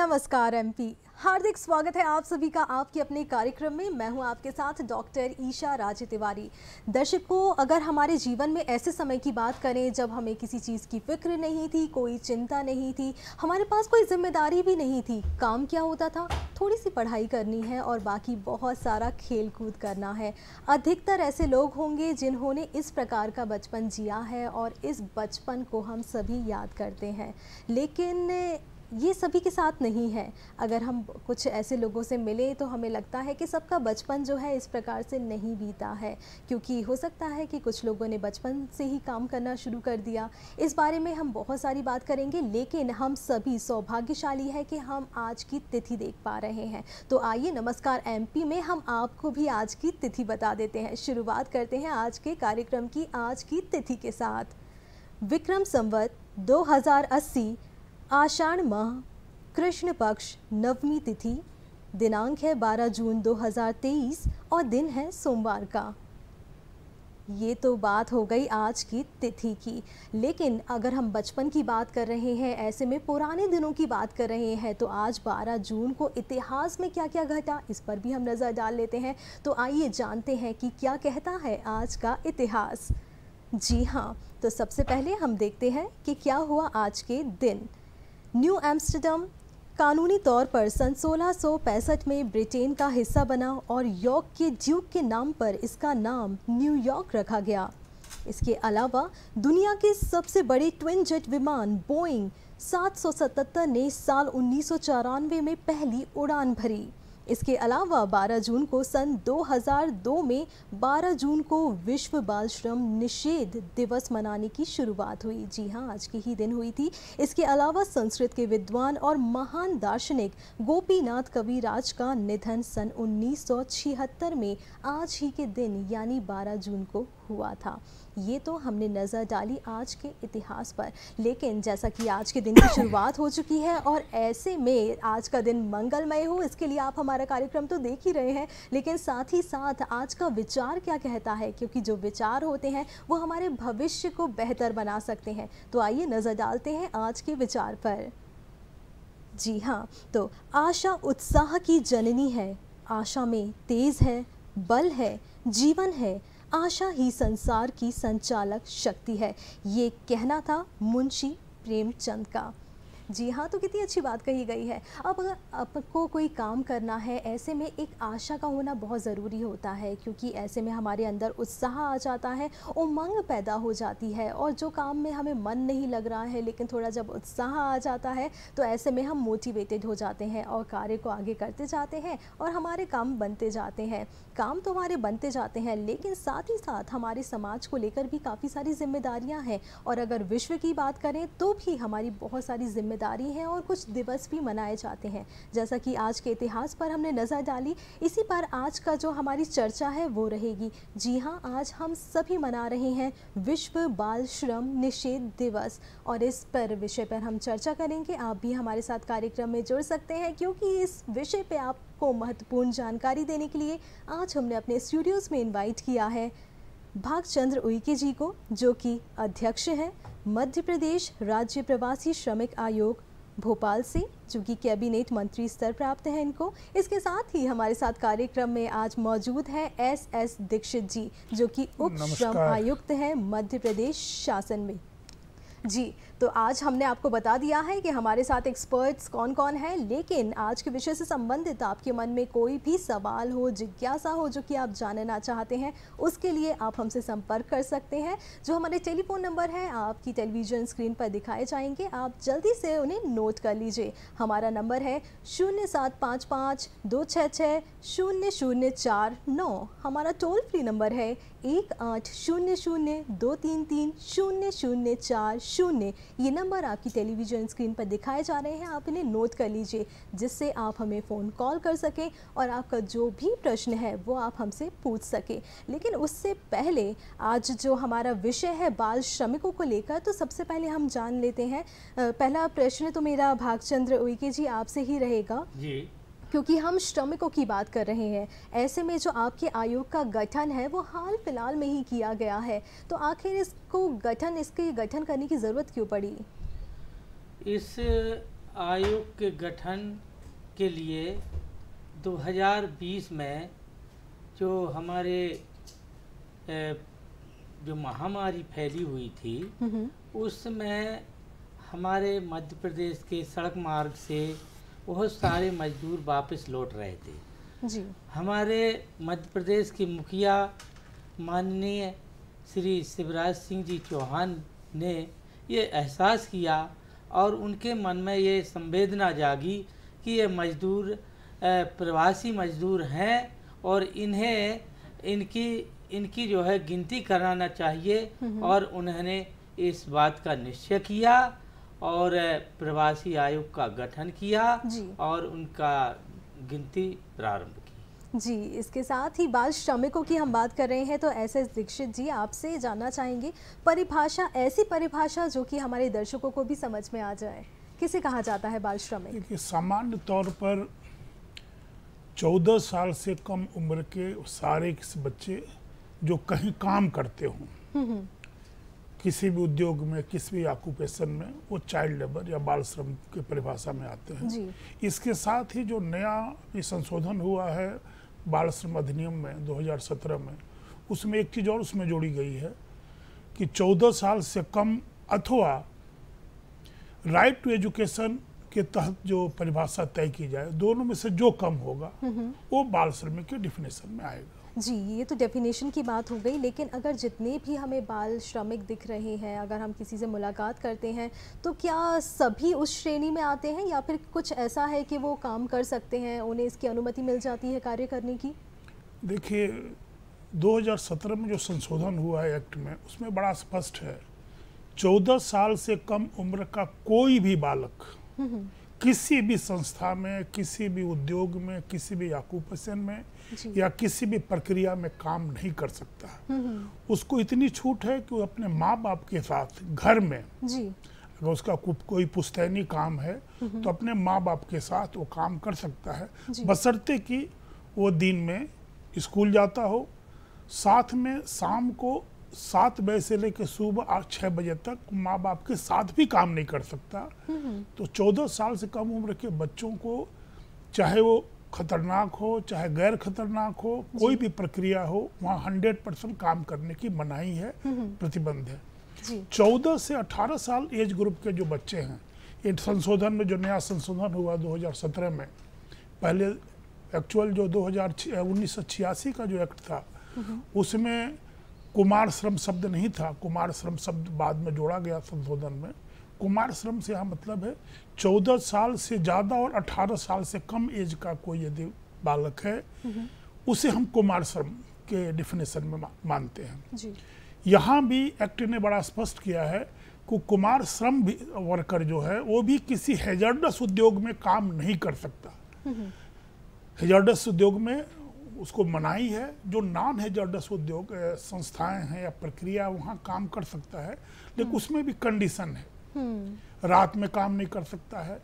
नमस्कार एमपी, हार्दिक स्वागत है आप सभी का आपके अपने कार्यक्रम में। मैं हूं आपके साथ डॉक्टर ईशा राजे तिवारी। दर्शकों, अगर हमारे जीवन में ऐसे समय की बात करें जब हमें किसी चीज़ की फिक्र नहीं थी, कोई चिंता नहीं थी, हमारे पास कोई जिम्मेदारी भी नहीं थी, काम क्या होता था, थोड़ी सी पढ़ाई करनी है और बाकी बहुत सारा खेल कूद करना है। अधिकतर ऐसे लोग होंगे जिन्होंने इस प्रकार का बचपन जिया है और इस बचपन को हम सभी याद करते हैं, लेकिन ये सभी के साथ नहीं है। अगर हम कुछ ऐसे लोगों से मिलें तो हमें लगता है कि सबका बचपन जो है इस प्रकार से नहीं बीता है, क्योंकि हो सकता है कि कुछ लोगों ने बचपन से ही काम करना शुरू कर दिया। इस बारे में हम बहुत सारी बात करेंगे, लेकिन हम सभी सौभाग्यशाली है कि हम आज की तिथि देख पा रहे हैं। तो आइए नमस्कार एमपी में हम आपको भी आज की तिथि बता देते हैं। शुरुआत करते हैं आज के कार्यक्रम की आज की तिथि के साथ। विक्रम संवत 2080 आषाढ़ माह कृष्ण पक्ष नवमी तिथि, दिनांक है 12 जून 2023 और दिन है सोमवार का। ये तो बात हो गई आज की तिथि की, लेकिन अगर हम बचपन की बात कर रहे हैं, ऐसे में पुराने दिनों की बात कर रहे हैं, तो आज 12 जून को इतिहास में क्या क्या घटा इस पर भी हम नज़र डाल लेते हैं। तो आइए जानते हैं कि क्या कहता है आज का इतिहास। जी हाँ, तो सबसे पहले हम देखते हैं कि क्या हुआ आज के दिन। न्यू एम्स्टर्डम कानूनी तौर पर सन 1665 में ब्रिटेन का हिस्सा बना और यॉर्क के ड्यूक के नाम पर इसका नाम न्यूयॉर्क रखा गया। इसके अलावा दुनिया के सबसे बड़े ट्विन जेट विमान बोइंग 777 ने साल 1994 में पहली उड़ान भरी। इसके अलावा 12 जून को सन 2002 में 12 जून को विश्व बाल श्रम निषेध दिवस मनाने की शुरुआत हुई। जी हाँ, आज के ही दिन हुई थी। इसके अलावा संस्कृत के विद्वान और महान दार्शनिक गोपीनाथ कविराज का निधन सन 1976 में आज ही के दिन यानी 12 जून को हुआ था। ये तो हमने नज़र डाली आज के इतिहास पर, लेकिन जैसा कि आज के दिन की शुरुआत हो चुकी है और ऐसे में आज का दिन मंगलमय हो, इसके लिए आप हमारा कार्यक्रम तो देख ही रहे हैं, लेकिन साथ ही साथ आज का विचार क्या कहता है, क्योंकि जो विचार होते हैं वो हमारे भविष्य को बेहतर बना सकते हैं। तो आइए नज़र डालते हैं आज के विचार पर। जी हाँ, तो आशा उत्साह की जननी है, आशा में तेज है, बल है, जीवन है, आशा ही संसार की संचालक शक्ति है। ये कहना था मुंशी प्रेमचंद का। जी हाँ, तो कितनी अच्छी बात कही गई है। अब अगर आपको कोई काम करना है, ऐसे में एक आशा का होना बहुत ज़रूरी होता है, क्योंकि ऐसे में हमारे अंदर उत्साह आ जाता है, उमंग पैदा हो जाती है, और जो काम में हमें मन नहीं लग रहा है, लेकिन थोड़ा जब उत्साह आ जाता है तो ऐसे में हम मोटिवेटेड हो जाते हैं और कार्य को आगे करते जाते हैं और हमारे काम बनते जाते हैं। काम तो हमारे बनते जाते हैं, लेकिन साथ ही साथ हमारे समाज को लेकर भी काफ़ी सारी जिम्मेदारियाँ हैं, और अगर विश्व की बात करें तो भी हमारी बहुत सारी जिम्मेदारी हैं और कुछ दिवस भी मनाए जाते हैं। जैसा कि आज के इतिहास पर हमने नज़र डाली, इसी पर आज का जो हमारी चर्चा है वो रहेगी। जी हाँ, आज हम सभी मना रहे हैं विश्व बाल श्रम निषेध दिवस, और इस पर विषय पर हम चर्चा करेंगे। आप भी हमारे साथ कार्यक्रम में जुड़ सकते हैं, क्योंकि इस विषय पर आपको महत्वपूर्ण जानकारी देने के लिए आज हमने अपने स्टूडियोज़ में इन्वाइट किया है भागचंद्र उइके जी को, जो कि अध्यक्ष हैं मध्य प्रदेश राज्य प्रवासी श्रमिक आयोग भोपाल से, जो कि कैबिनेट मंत्री स्तर प्राप्त है इनको। इसके साथ ही हमारे साथ कार्यक्रम में आज मौजूद है एस दीक्षित जी, जो कि उप श्रम आयुक्त हैं मध्य प्रदेश शासन में। जी, तो आज हमने आपको बता दिया है कि हमारे साथ एक्सपर्ट्स कौन कौन हैं, लेकिन आज के विषय से संबंधित आपके मन में कोई भी सवाल हो, जिज्ञासा हो, जो कि आप जानना चाहते हैं, उसके लिए आप हमसे संपर्क कर सकते हैं। जो हमारे टेलीफोन नंबर हैं आपकी टेलीविज़न स्क्रीन पर दिखाए जाएंगे, आप जल्दी से उन्हें नोट कर लीजिए। हमारा नंबर है 0755-266-0049। हमारा टोल फ्री नंबर है 1800-233-0040। ये नंबर आपकी टेलीविज़न स्क्रीन पर दिखाए जा रहे हैं, आप इन्हें नोट कर लीजिए, जिससे आप हमें फ़ोन कॉल कर सकें और आपका जो भी प्रश्न है वो आप हमसे पूछ सकें। लेकिन उससे पहले आज जो हमारा विषय है बाल श्रमिकों को लेकर, तो सबसे पहले हम जान लेते हैं। पहला प्रश्न तो मेरा भागचंद्र उइके जी आपसे ही रहेगा जी, क्योंकि हम श्रमिकों की बात कर रहे हैं। ऐसे में जो आपके आयोग का गठन है वो हाल फिलहाल में ही किया गया है, तो आखिर इसके गठन करने की ज़रूरत क्यों पड़ी? इस आयोग के गठन के लिए 2020 में जो हमारे जो महामारी फैली हुई थी उसमें हमारे मध्य प्रदेश के सड़क मार्ग से बहुत सारे मजदूर वापस लौट रहे थे जी। हमारे मध्य प्रदेश के मुखिया माननीय श्री शिवराज सिंह जी चौहान ने ये एहसास किया और उनके मन में ये संवेदना जागी कि ये मजदूर प्रवासी मजदूर हैं और इन्हें इनकी जो है गिनती कराना चाहिए और उन्होंने इस बात का निश्चय किया और प्रवासी आयोग का गठन किया और उनका गिनती प्रारंभ की। जी, इसके साथ ही बाल श्रमिकों की हम बात कर रहे हैं तो एस दीक्षित जी आपसे जानना चाहेंगे परिभाषा, ऐसी परिभाषा जो कि हमारे दर्शकों को भी समझ में आ जाए, किसे कहा जाता है बाल श्रमिक? देखिए, सामान्य तौर पर 14 साल से कम उम्र के सारे बच्चे जो कहीं काम करते हों, किसी भी उद्योग में, किसी भी ऑक्यूपेशन में, वो चाइल्ड लेबर या बाल श्रम की परिभाषा में आते हैं जी। इसके साथ ही जो नया संशोधन हुआ है बाल श्रम अधिनियम में 2017 में, उसमें एक चीज़ और उसमें जोड़ी गई है कि 14 साल से कम अथवा राइट टू एजुकेशन के तहत जो परिभाषा तय की जाए, दोनों में से जो कम होगा वो बाल श्रमिक के डिफिनेशन में आएगा। जी, ये तो डेफिनेशन की बात हो गई, लेकिन अगर जितने भी हमें बाल श्रमिक दिख रहे हैं, अगर हम किसी से मुलाकात करते हैं तो क्या सभी उस श्रेणी में आते हैं या फिर कुछ ऐसा है कि वो काम कर सकते हैं, उन्हें इसकी अनुमति मिल जाती है कार्य करने की? देखिए, 2017 में जो संशोधन हुआ है एक्ट में, उसमें बड़ा स्पष्ट है 14 साल से कम उम्र का कोई भी बालक किसी भी संस्था में, किसी भी उद्योग में, किसी भी ऑक्यूपेशन में या किसी भी प्रक्रिया में काम नहीं कर सकता। उसको इतनी छूट है कि वो अपने माँ बाप के साथ घर में जी। अगर उसका कोई पुश्तैनी काम है तो अपने माँ बाप के साथ वो काम कर सकता है, बशर्ते कि वो दिन में स्कूल जाता हो, साथ में शाम को 7 बजे से लेकर सुबह 6 बजे तक माँ बाप के साथ भी काम नहीं कर सकता। तो 14 साल से कम उम्र के बच्चों को, चाहे वो खतरनाक हो चाहे गैर खतरनाक हो, कोई भी प्रक्रिया हो, वहाँ 100% काम करने की मनाही है, प्रतिबंध है। 14 से 18 साल एज ग्रुप के जो बच्चे हैं, ये संशोधन में जो नया संशोधन हुआ 2017 में, पहले एक्चुअल जो 1986 का जो एक्ट था उसमें कुमार श्रम शब्द नहीं था, कुमार श्रम शब्द बाद में जोड़ा गया संशोधन में। कुमार श्रम से यहाँ मतलब है 14 साल से ज़्यादा और 18 साल से कम एज का कोई यदि बालक है, उसे हम कुमार श्रम के डिफिनेशन में मानते हैं। यहाँ भी एक्ट ने बड़ा स्पष्ट किया है कि कुमार श्रम वर्कर जो है वो भी किसी हैजर्डस उद्योग में काम नहीं कर सकता। हैजर्डस उद्योग में उसको मनाही है, जो नॉन हैजर्डस उद्योग संस्थाएं हैं या प्रक्रिया, वहाँ काम कर सकता है, लेकिन उसमें भी कंडीशन है। रात में काम नहीं कर सकता है,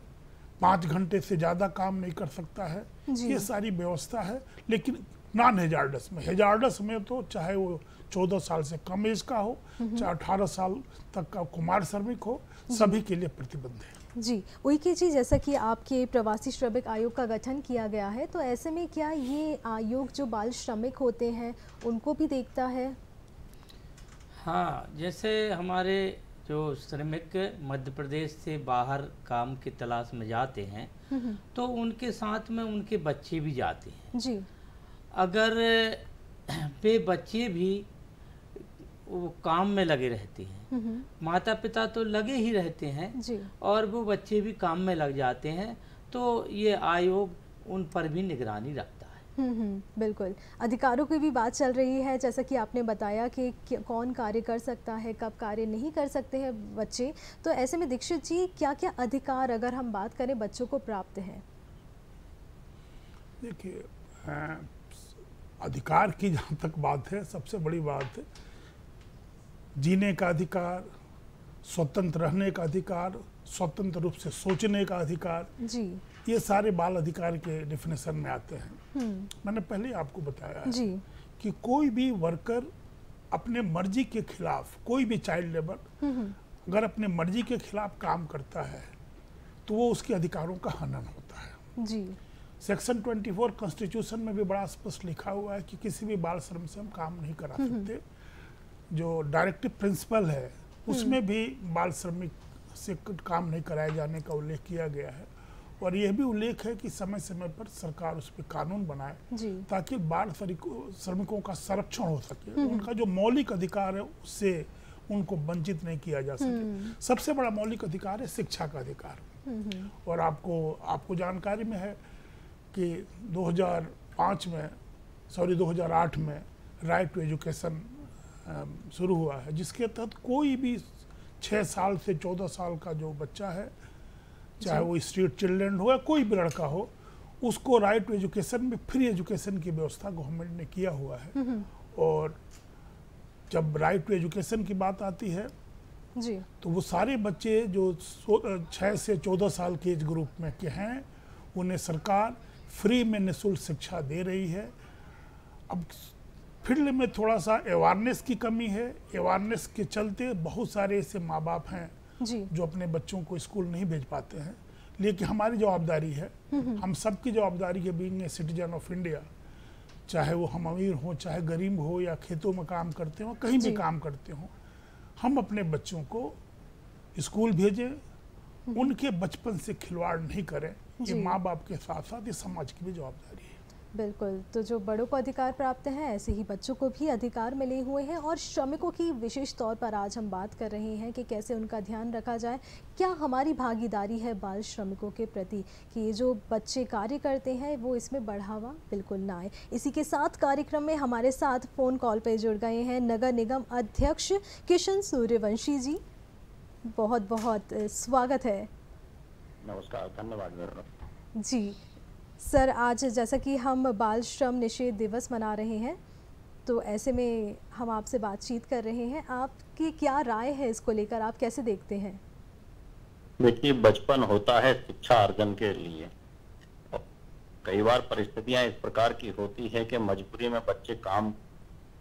5 घंटे से ज़्यादा काम नहीं कर सकता है, ये सारी व्यवस्था है। लेकिन नॉन हैजार्डस में, हैजार्डस में तो चाहे वो 14 साल से कम एज का हो, चाहे 18 साल तक का कुमार श्रमिक हो, सभी के लिए प्रतिबंध है। जी, वही की चीज़, जैसा कि आपके प्रवासी श्रमिक आयोग का गठन किया गया है, तो ऐसे में क्या ये आयोग जो बाल श्रमिक होते हैं उनको भी देखता है? हाँ, जैसे हमारे जो श्रमिक मध्य प्रदेश से बाहर काम की तलाश में जाते हैं तो उनके साथ में उनके बच्चे भी जाते हैं जी। अगर वे बच्चे भी वो काम में लगे रहते हैं, माता पिता तो लगे ही रहते हैं जी। और वो बच्चे भी काम में लग जाते हैं, तो ये आयोग उन पर भी निगरानी रखता है। बिल्कुल, अधिकारों की भी बात चल रही है, जैसा कि आपने बताया कि कौन कार्य कर सकता है, कब कार्य नहीं कर सकते हैं बच्चे, तो ऐसे में दीक्षित जी क्या क्या अधिकार, अगर हम बात करें, बच्चों को प्राप्त है? देखिए, अधिकार की जहाँ तक बात है, सबसे बड़ी बात है जीने का अधिकार, स्वतंत्र रहने का अधिकार, स्वतंत्र रूप से सोचने का अधिकार जी। ये सारे बाल अधिकार के डिफिनेशन में आते हैं। मैंने पहले आपको बताया है जी। कि कोई भी वर्कर अपने मर्जी के खिलाफ, कोई भी चाइल्ड लेबर अगर अपने मर्जी के खिलाफ काम करता है तो वो उसके अधिकारों का हनन होता है। जी। सेक्शन 24 कॉन्स्टिट्यूशन में भी बड़ा स्पष्ट लिखा हुआ है कि किसी भी बाल श्रम से हम काम नहीं करा सकते। जो डायरेक्टिव प्रिंसिपल है उसमें भी बाल श्रमिक से काम नहीं कराए जाने का उल्लेख किया गया है, और यह भी उल्लेख है कि समय समय पर सरकार उस पर कानून बनाए ताकि बाल श्रमिकों का संरक्षण हो सके, उनका जो मौलिक अधिकार है उससे उनको वंचित नहीं किया जा सके। सबसे बड़ा मौलिक अधिकार है शिक्षा का अधिकार। और आपको जानकारी में है कि 2008 में राइट टू एजुकेशन शुरू हुआ है, जिसके तहत कोई भी 6 साल से 14 साल का जो बच्चा है, चाहे वो स्ट्रीट चिल्ड्रन हो या कोई भी लड़का हो, उसको राइट टू एजुकेशन में फ्री एजुकेशन की व्यवस्था गवर्नमेंट ने किया हुआ है। और जब राइट टू एजुकेशन की बात आती है जी, तो वो सारे बच्चे जो 6 से 14 साल के एज ग्रुप में के हैं, उन्हें सरकार फ्री में निःशुल्क शिक्षा दे रही है। अब फील्ड में थोड़ा सा अवेयरनेस की कमी है। अवेयरनेस के चलते बहुत सारे ऐसे माँ बाप हैं जो अपने बच्चों को स्कूल नहीं भेज पाते हैं, लेकिन हमारी जवाबदारी है, हम सबकी जवाबदारी है being a citizen of India, चाहे वो हम अमीर हो चाहे गरीब हो या खेतों में काम करते हो, कहीं भी काम करते हो, हम अपने बच्चों को स्कूल भेजें, उनके बचपन से खिलवाड़ नहीं करें। ये माँ बाप के साथ साथ ये समाज की भी जवाबदारी है। बिल्कुल। तो जो बड़ों को अधिकार प्राप्त हैं, ऐसे ही बच्चों को भी अधिकार मिले हुए हैं। और श्रमिकों की विशेष तौर पर आज हम बात कर रहे हैं कि कैसे उनका ध्यान रखा जाए, क्या हमारी भागीदारी है बाल श्रमिकों के प्रति, कि ये जो बच्चे कार्य करते हैं वो इसमें बढ़ावा बिल्कुल ना आए। इसी के साथ कार्यक्रम में हमारे साथ फ़ोन कॉल पर जुड़ गए हैं नगर निगम अध्यक्ष किशन सूर्यवंशी जी। बहुत बहुत स्वागत है। नमस्कार, धन्यवाद जी सर, आज जैसा कि हम बाल श्रम निषेध दिवस मना रहे हैं, तो ऐसे में हम आपसे बातचीत कर रहे हैं। आपकी क्या राय है इसको लेकर, आप कैसे देखते हैं? देखिए, बचपन होता है शिक्षा अर्जन के लिए। कई बार परिस्थितियां इस प्रकार की होती है कि मजबूरी में बच्चे काम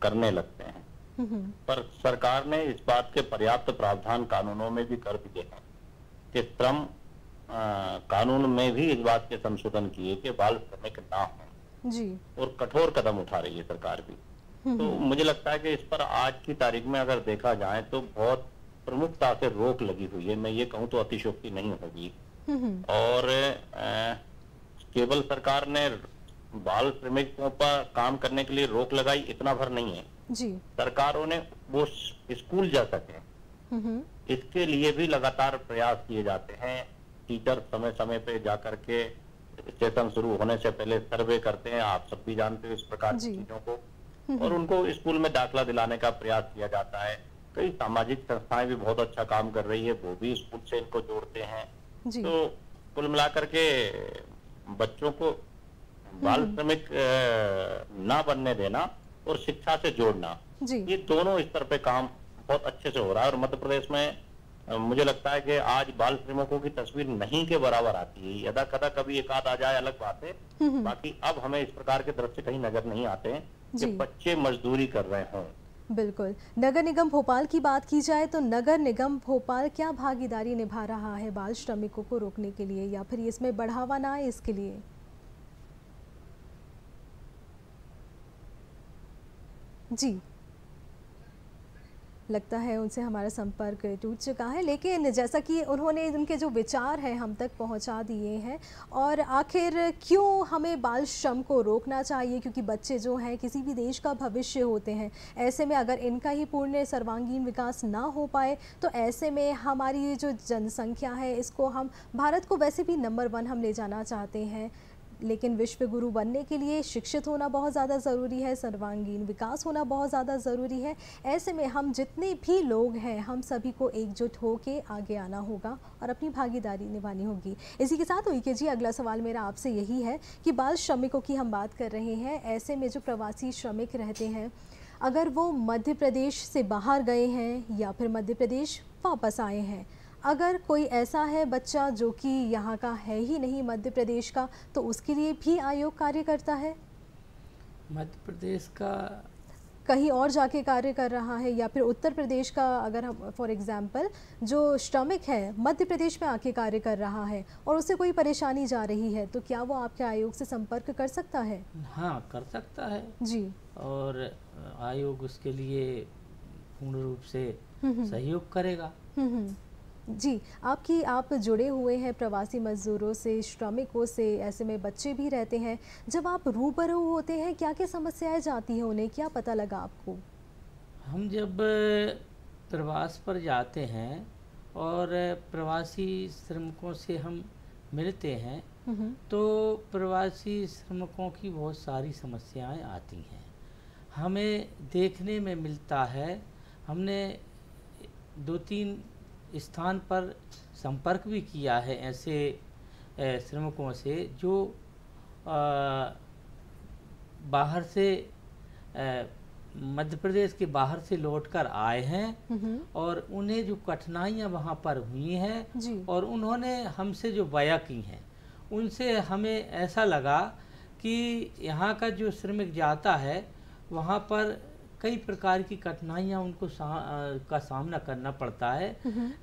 करने लगते हैं, पर सरकार ने इस बात के पर्याप्त प्रावधान कानूनों में भी कर दिए हैं कि श्रम कानून में भी इस बात के संशोधन किए कि बाल श्रमिक ना हो जी, और कठोर कदम उठा रही है सरकार भी। तो मुझे लगता है कि इस पर आज की तारीख में अगर देखा जाए तो बहुत प्रमुखता से रोक लगी हुई है। मैं ये कहूँ तो अतिशयोक्ति नहीं होगी। और केवल सरकार ने बाल श्रमिकों पर काम करने के लिए रोक लगाई, इतना भर नहीं है जी। सरकारों ने वो स्कूल जा सके इसके लिए भी लगातार प्रयास किए जाते हैं। टीचर समय समय पे जाकर के सेशन शुरू होने से पहले सर्वे करते हैं, आप सब भी जानते हो इस प्रकार की चीजों को, और उनको स्कूल में दाखिला दिलाने का प्रयास किया जाता है। कई सामाजिक संस्थाएं भी बहुत अच्छा काम कर रही है, वो भी स्कूल से इनको जोड़ते हैं। तो कुल मिलाकर के बच्चों को बाल श्रमिक ना बनने देना और शिक्षा से जोड़ना, ये दोनों स्तर पे काम बहुत अच्छे से हो रहा है। और मध्य प्रदेश में मुझे लगता है कि आज बाल श्रमिकों की तस्वीर नहीं के बराबर आती है। यदा कदा कभी एक आध आ जाए अलग बात है, बाकी अब हमें इस प्रकार के दृश्य कहीं नजर नहीं आते हैं कि बच्चे मजदूरी कर रहे हों। बिल्कुल। नगर निगम भोपाल की बात की जाए तो नगर निगम भोपाल क्या भागीदारी निभा रहा है बाल श्रमिकों को रोकने के लिए, या फिर इसमें बढ़ावा ना आए इसके लिए? जी, लगता है उनसे हमारा संपर्क टूट चुका है, लेकिन जैसा कि उन्होंने उनके जो विचार हैं हम तक पहुंचा दिए हैं। और आखिर क्यों हमें बाल श्रम को रोकना चाहिए, क्योंकि बच्चे जो हैं किसी भी देश का भविष्य होते हैं। ऐसे में अगर इनका ही पूर्ण सर्वांगीण विकास ना हो पाए तो ऐसे में हमारी जो जनसंख्या है इसको हम, भारत को वैसे भी नंबर 1 हम ले जाना चाहते हैं, लेकिन विश्व गुरु बनने के लिए शिक्षित होना बहुत ज़्यादा ज़रूरी है, सर्वांगीण विकास होना बहुत ज़्यादा ज़रूरी है। ऐसे में हम जितने भी लोग हैं हम सभी को एकजुट होकर आगे आना होगा और अपनी भागीदारी निभानी होगी। इसी के साथ उइके जी, अगला सवाल मेरा आपसे यही है कि बाल श्रमिकों की हम बात कर रहे हैं, ऐसे में जो प्रवासी श्रमिक रहते हैं, अगर वो मध्य प्रदेश से बाहर गए हैं या फिर मध्य प्रदेश वापस आए हैं, अगर कोई ऐसा है बच्चा जो कि यहाँ का है ही नहीं मध्य प्रदेश का, तो उसके लिए भी आयोग कार्य करता है? मध्य प्रदेश का कहीं और जाके कार्य कर रहा है, या फिर उत्तर प्रदेश का अगर हम फॉर एग्जांपल जो श्रमिक है मध्य प्रदेश में आके कार्य कर रहा है और उसे कोई परेशानी जा रही है, तो क्या वो आपके आयोग से संपर्क कर सकता है? हाँ, कर सकता है जी। और आयोग उसके लिए पूर्ण रूप से सहयोग करेगा। जी, आप जुड़े हुए हैं प्रवासी मजदूरों से, श्रमिकों से, ऐसे में बच्चे भी रहते हैं। जब आप रूबरू होते हैं, क्या क्या समस्याएं जाती हैं उन्हें, क्या पता लगा आपको? हम जब प्रवास पर जाते हैं और प्रवासी श्रमिकों से हम मिलते हैं तो प्रवासी श्रमिकों की बहुत सारी समस्याएं आती हैं, हमें देखने में मिलता है। हमने 2-3 स्थान पर संपर्क भी किया है ऐसे श्रमिकों से जो बाहर से मध्य प्रदेश के बाहर से लौटकर आए हैं और उन्हें जो कठिनाइयां वहां पर हुई हैं और उन्होंने हमसे जो बयां की हैं, उनसे हमें ऐसा लगा कि यहाँ का जो श्रमिक जाता है वहाँ पर कई प्रकार की कठिनाइयाँ उनको का सामना करना पड़ता है।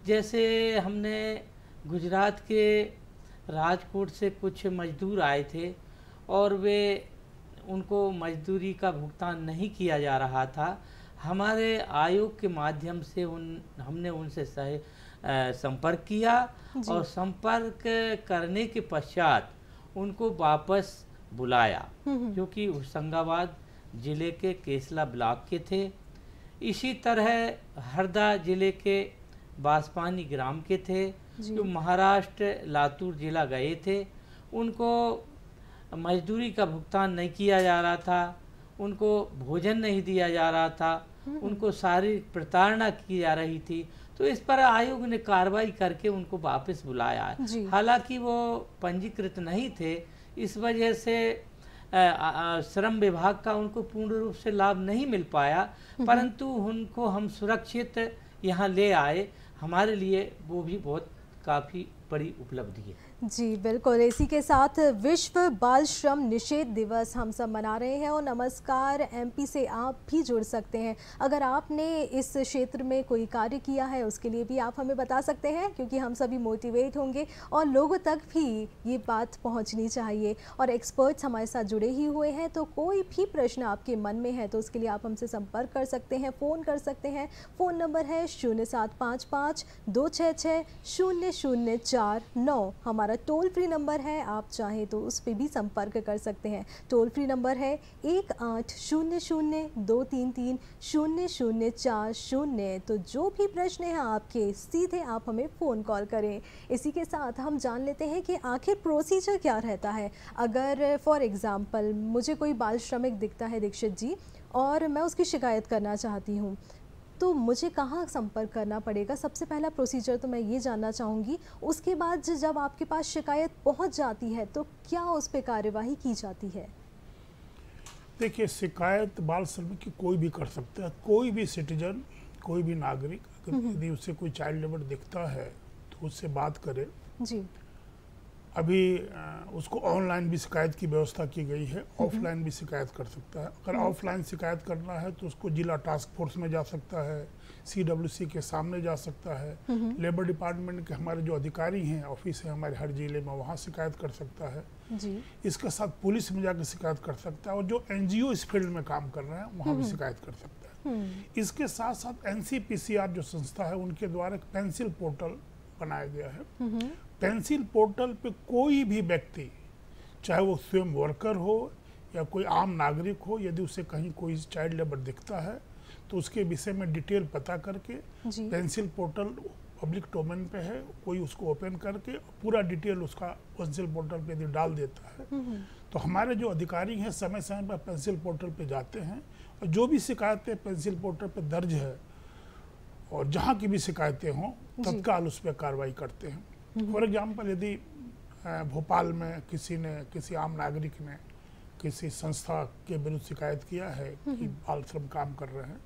जैसे हमने गुजरात के राजकोट से कुछ मजदूर आए थे और वे उनको मजदूरी का भुगतान नहीं किया जा रहा था। हमारे आयोग के माध्यम से हमने उनसे संपर्क किया और संपर्क करने के पश्चात उनको वापस बुलाया, जो कि होशंगाबाद जिले के केसला ब्लॉक के थे। इसी तरह हरदा जिले के बांसपानी ग्राम के थे जो महाराष्ट्र लातूर जिला गए थे। उनको मजदूरी का भुगतान नहीं किया जा रहा था, उनको भोजन नहीं दिया जा रहा था, उनको शारीरिक प्रताड़ना की जा रही थी। तो इस पर आयोग ने कार्रवाई करके उनको वापस बुलाया है। हालांकि वो पंजीकृत नहीं थे, इस वजह से श्रम विभाग का उनको पूर्ण रूप से लाभ नहीं मिल पाया, परंतु उनको हम सुरक्षित यहाँ ले आए। हमारे लिए वो भी बहुत काफ़ी बड़ी उपलब्धि है। जी बिल्कुल, इसी के साथ विश्व बाल श्रम निषेध दिवस हम सब मना रहे हैं और नमस्कार एमपी से आप भी जुड़ सकते हैं। अगर आपने इस क्षेत्र में कोई कार्य किया है उसके लिए भी आप हमें बता सकते हैं, क्योंकि हम सभी मोटिवेट होंगे और लोगों तक भी ये बात पहुंचनी चाहिए। और एक्सपर्ट्स हमारे साथ जुड़े ही हुए हैं, तो कोई भी प्रश्न आपके मन में है तो उसके लिए आप हमसे संपर्क कर सकते हैं, फ़ोन कर सकते हैं। फ़ोन नंबर है 0755 266 0049। हमारा टोल फ्री नंबर है, आप चाहें तो उस पर भी संपर्क कर सकते हैं। टोल फ्री नंबर है 1800-233-0040। तो जो भी प्रश्न है आपके, सीधे आप हमें फ़ोन कॉल करें। इसी के साथ हम जान लेते हैं कि आखिर प्रोसीजर क्या रहता है। अगर फॉर एग्ज़ाम्पल मुझे कोई बाल श्रमिक दिखता है दीक्षित जी, और मैं उसकी शिकायत करना चाहती हूँ, तो मुझे कहाँ संपर्क करना पड़ेगा? सबसे पहला प्रोसीजर तो मैं ये जानना चाहूँगी। उसके बाद जब आपके पास शिकायत पहुँच जाती है तो क्या उस पर कार्यवाही की जाती है? देखिए, शिकायत बाल श्रमिक की कोई भी कर सकता है। कोई भी सिटीजन, कोई भी नागरिक अगर यदि उससे कोई चाइल्ड लेबर दिखता है तो उससे बात करे। जी, अभी उसको ऑनलाइन भी शिकायत की व्यवस्था की गई है, ऑफलाइन भी शिकायत कर सकता है। अगर ऑफलाइन शिकायत करना है तो उसको जिला टास्क फोर्स में जा सकता है, CWC के सामने जा सकता है, लेबर डिपार्टमेंट के हमारे जो अधिकारी हैं, ऑफिस है हमारे हर जिले में, वहाँ शिकायत कर सकता है जी। इसके साथ पुलिस में जाकर शिकायत कर सकता है और जो NGO इस फील्ड में काम कर रहे हैं वहाँ भी शिकायत कर सकता है। इसके साथ साथ NCPCR जो संस्था है उनके द्वारा एक पेंसिल पोर्टल बनाया गया है। पेंसिल पोर्टल पे कोई भी व्यक्ति, चाहे वो स्वयं वर्कर हो या कोई आम नागरिक हो, यदि उसे कहीं कोई चाइल्ड लेबर दिखता है तो उसके विषय में डिटेल पता करके, पेंसिल पोर्टल पब्लिक डोमेन पे है, कोई उसको ओपन करके पूरा डिटेल उसका पेंसिल पोर्टल पे यदि डाल देता है तो हमारे जो अधिकारी हैं समय समय पर पेंसिल पोर्टल पे जाते हैं और जो भी शिकायतें पेंसिल पोर्टल पे दर्ज है और जहाँ की भी शिकायतें हों तत्काल उस पर कार्रवाई करते हैं। फॉर एग्जाम्पल, यदि भोपाल में किसी आम नागरिक ने किसी संस्था के विरुद्ध शिकायत किया है कि बाल श्रम काम कर रहे हैं,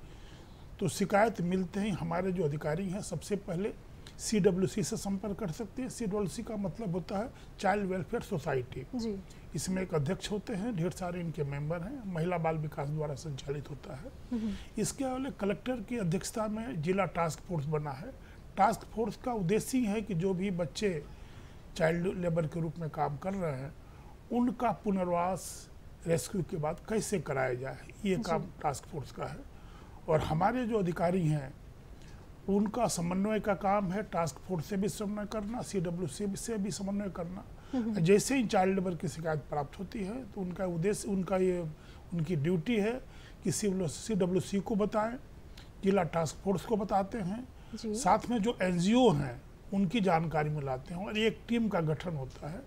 तो शिकायत मिलते ही हमारे जो अधिकारी हैं सबसे पहले CWC से संपर्क कर सकते हैं। CWC का मतलब होता है चाइल्ड वेलफेयर सोसाइटी जी। इसमें एक अध्यक्ष होते हैं, ढेर सारे इनके मेंबर हैं, महिला बाल विकास द्वारा संचालित होता है। इसके अलावा कलेक्टर की अध्यक्षता में जिला टास्क फोर्स बना है। टास्क फोर्स का उद्देश्य है कि जो भी बच्चे चाइल्ड लेबर के रूप में काम कर रहे हैं उनका पुनर्वास रेस्क्यू के बाद कैसे कराया जाए, ये काम टास्क फोर्स का है। और हमारे जो अधिकारी हैं उनका समन्वय का काम है, टास्क फोर्स से भी समन्वय करना, CWC से भी समन्वय करना। जैसे ही चाइल्ड लेबर की शिकायत प्राप्त होती है तो उनका उद्देश्य, उनकी ड्यूटी है कि CWC को बताएं, जिला टास्क फोर्स को बताते हैं, साथ में जो NGO हैं उनकी जानकारी में लाते हैं और एक टीम का गठन होता है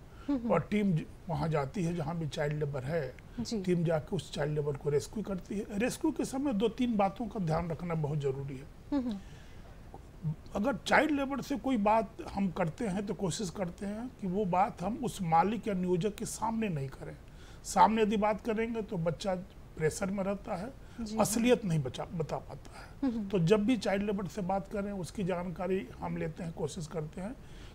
और टीम वहाँ जाती है जहाँ भी चाइल्ड लेबर है, टीम जाके उस चाइल्ड लेबर को रेस्क्यू करती है। रेस्क्यू के समय 2-3 बातों का ध्यान रखना बहुत जरूरी है। अगर चाइल्ड लेबर से कोई बात हम करते हैं तो कोशिश करते हैं कि वो बात हम उस मालिक या नियोजक के सामने नहीं करें। सामने यदि बात करेंगे तो बच्चा प्रेशर में रहता है, असलियत नहीं बता पाता है। तो जब भी चाइल्ड लेबर से बात करें उसकी जानकारी हम लेते हैं, कोशिश करते हैं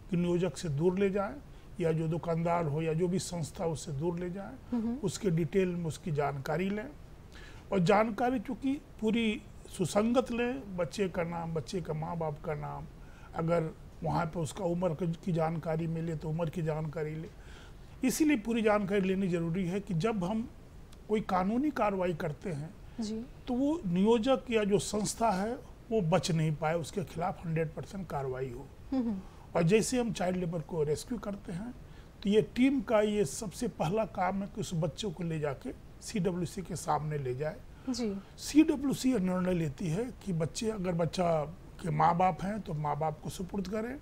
कि नियोजक से दूर ले जाएं या जो दुकानदार हो या जो भी संस्था उससे दूर ले जाएं, उसके डिटेल में उसकी जानकारी लें। और जानकारी चूँकि पूरी सुसंगत लें, बच्चे का नाम, बच्चे का माँ बाप का नाम, अगर वहाँ पे उसका उम्र की जानकारी मिले तो उम्र की जानकारी ले। इसीलिए पूरी जानकारी लेनी जरूरी है कि जब हम कोई कानूनी कार्रवाई करते हैं तो वो नियोजक या जो संस्था है वो बच नहीं पाए, उसके खिलाफ 100% कार्रवाई हो। और जैसे हम चाइल्ड लेबर को रेस्क्यू करते हैं तो ये टीम का ये सबसे पहला काम है कि उस बच्चों को ले जाके CWC के सामने ले जाए। CWC निर्णय लेती है कि बच्चे, अगर बच्चा के माँ बाप हैं तो माँ बाप को सुपुर्द करें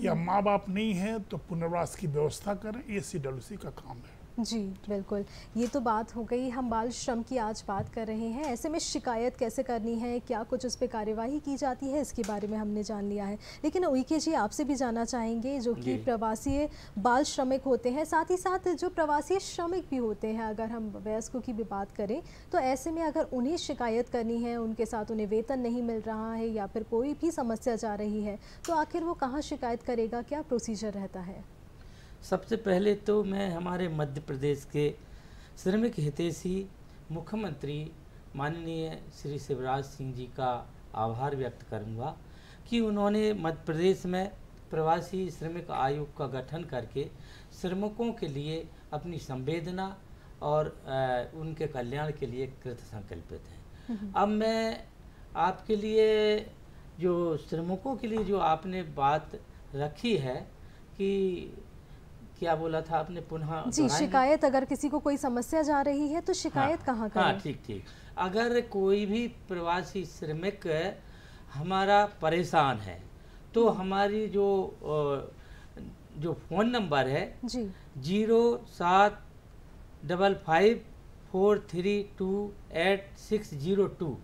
या माँ बाप नहीं है तो पुनर्वास की व्यवस्था करें। ये CWC का काम है। जी बिल्कुल, ये तो बात हो गई, हम बाल श्रम की आज बात कर रहे हैं। ऐसे में शिकायत कैसे करनी है, क्या कुछ उस पर कार्यवाही की जाती है, इसके बारे में हमने जान लिया है। लेकिन उइके जी, आपसे भी जानना चाहेंगे, जो कि प्रवासी बाल श्रमिक होते हैं, साथ ही साथ जो प्रवासी श्रमिक भी होते हैं, अगर हम वयस्कों की भी बात करें तो ऐसे में अगर उन्हें शिकायत करनी है, उनके साथ उन्हें वेतन नहीं मिल रहा है या फिर कोई भी समस्या जा रही है, तो आखिर वो कहाँ शिकायत करेगा, क्या प्रोसीजर रहता है? सबसे पहले तो मैं हमारे मध्य प्रदेश के श्रमिक हितैषी मुख्यमंत्री माननीय श्री शिवराज सिंह जी का आभार व्यक्त करूंगा कि उन्होंने मध्य प्रदेश में प्रवासी श्रमिक आयोग का गठन करके श्रमिकों के लिए अपनी संवेदना और उनके कल्याण के लिए कृत संकल्पित हैं। अब मैं आपके लिए जो श्रमिकों के लिए जो आपने बात रखी है कि क्या बोला था आपने, पुनः जी, शिकायत, अगर किसी को कोई समस्या जा रही है तो शिकायत कहाँ करें? हाँ, ठीक। अगर कोई भी प्रवासी श्रमिक हमारा परेशान है तो हमारी जो फ़ोन नंबर है जी 075543280602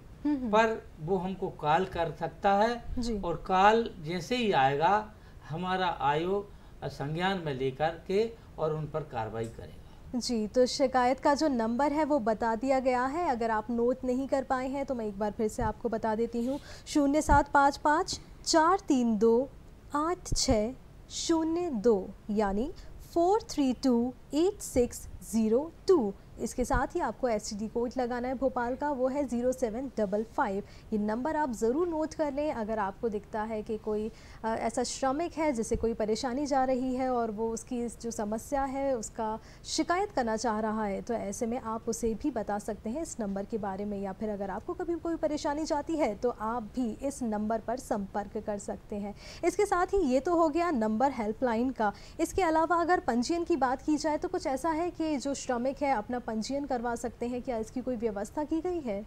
पर वो हमको कॉल कर सकता है और कॉल जैसे ही आएगा हमारा आयोग संज्ञान में लेकर के और उन पर कार्रवाई करेगा। जी, तो शिकायत का जो नंबर है वो बता दिया गया है। अगर आप नोट नहीं कर पाए हैं तो मैं एक बार फिर से आपको बता देती हूँ, 0755-432-8602 यानी 432-8602। इसके साथ ही आपको STD कोड लगाना है भोपाल का, वो है 0755। ये नंबर आप ज़रूर नोट कर लें। अगर आपको दिखता है कि कोई ऐसा श्रमिक है जिसे कोई परेशानी जा रही है और वो उसकी जो समस्या है उसका शिकायत करना चाह रहा है, तो ऐसे में आप उसे भी बता सकते हैं इस नंबर के बारे में, या फिर अगर आपको कभी कोई परेशानी जाती है तो आप भी इस नंबर पर संपर्क कर सकते हैं। इसके साथ ही ये तो हो गया नंबर हेल्पलाइन का। इसके अलावा अगर पंजीयन की बात की जाए तो कुछ ऐसा है कि जो श्रमिक है अपना पंजीयन करवा सकते हैं, क्या इसकी कोई व्यवस्था की गई है?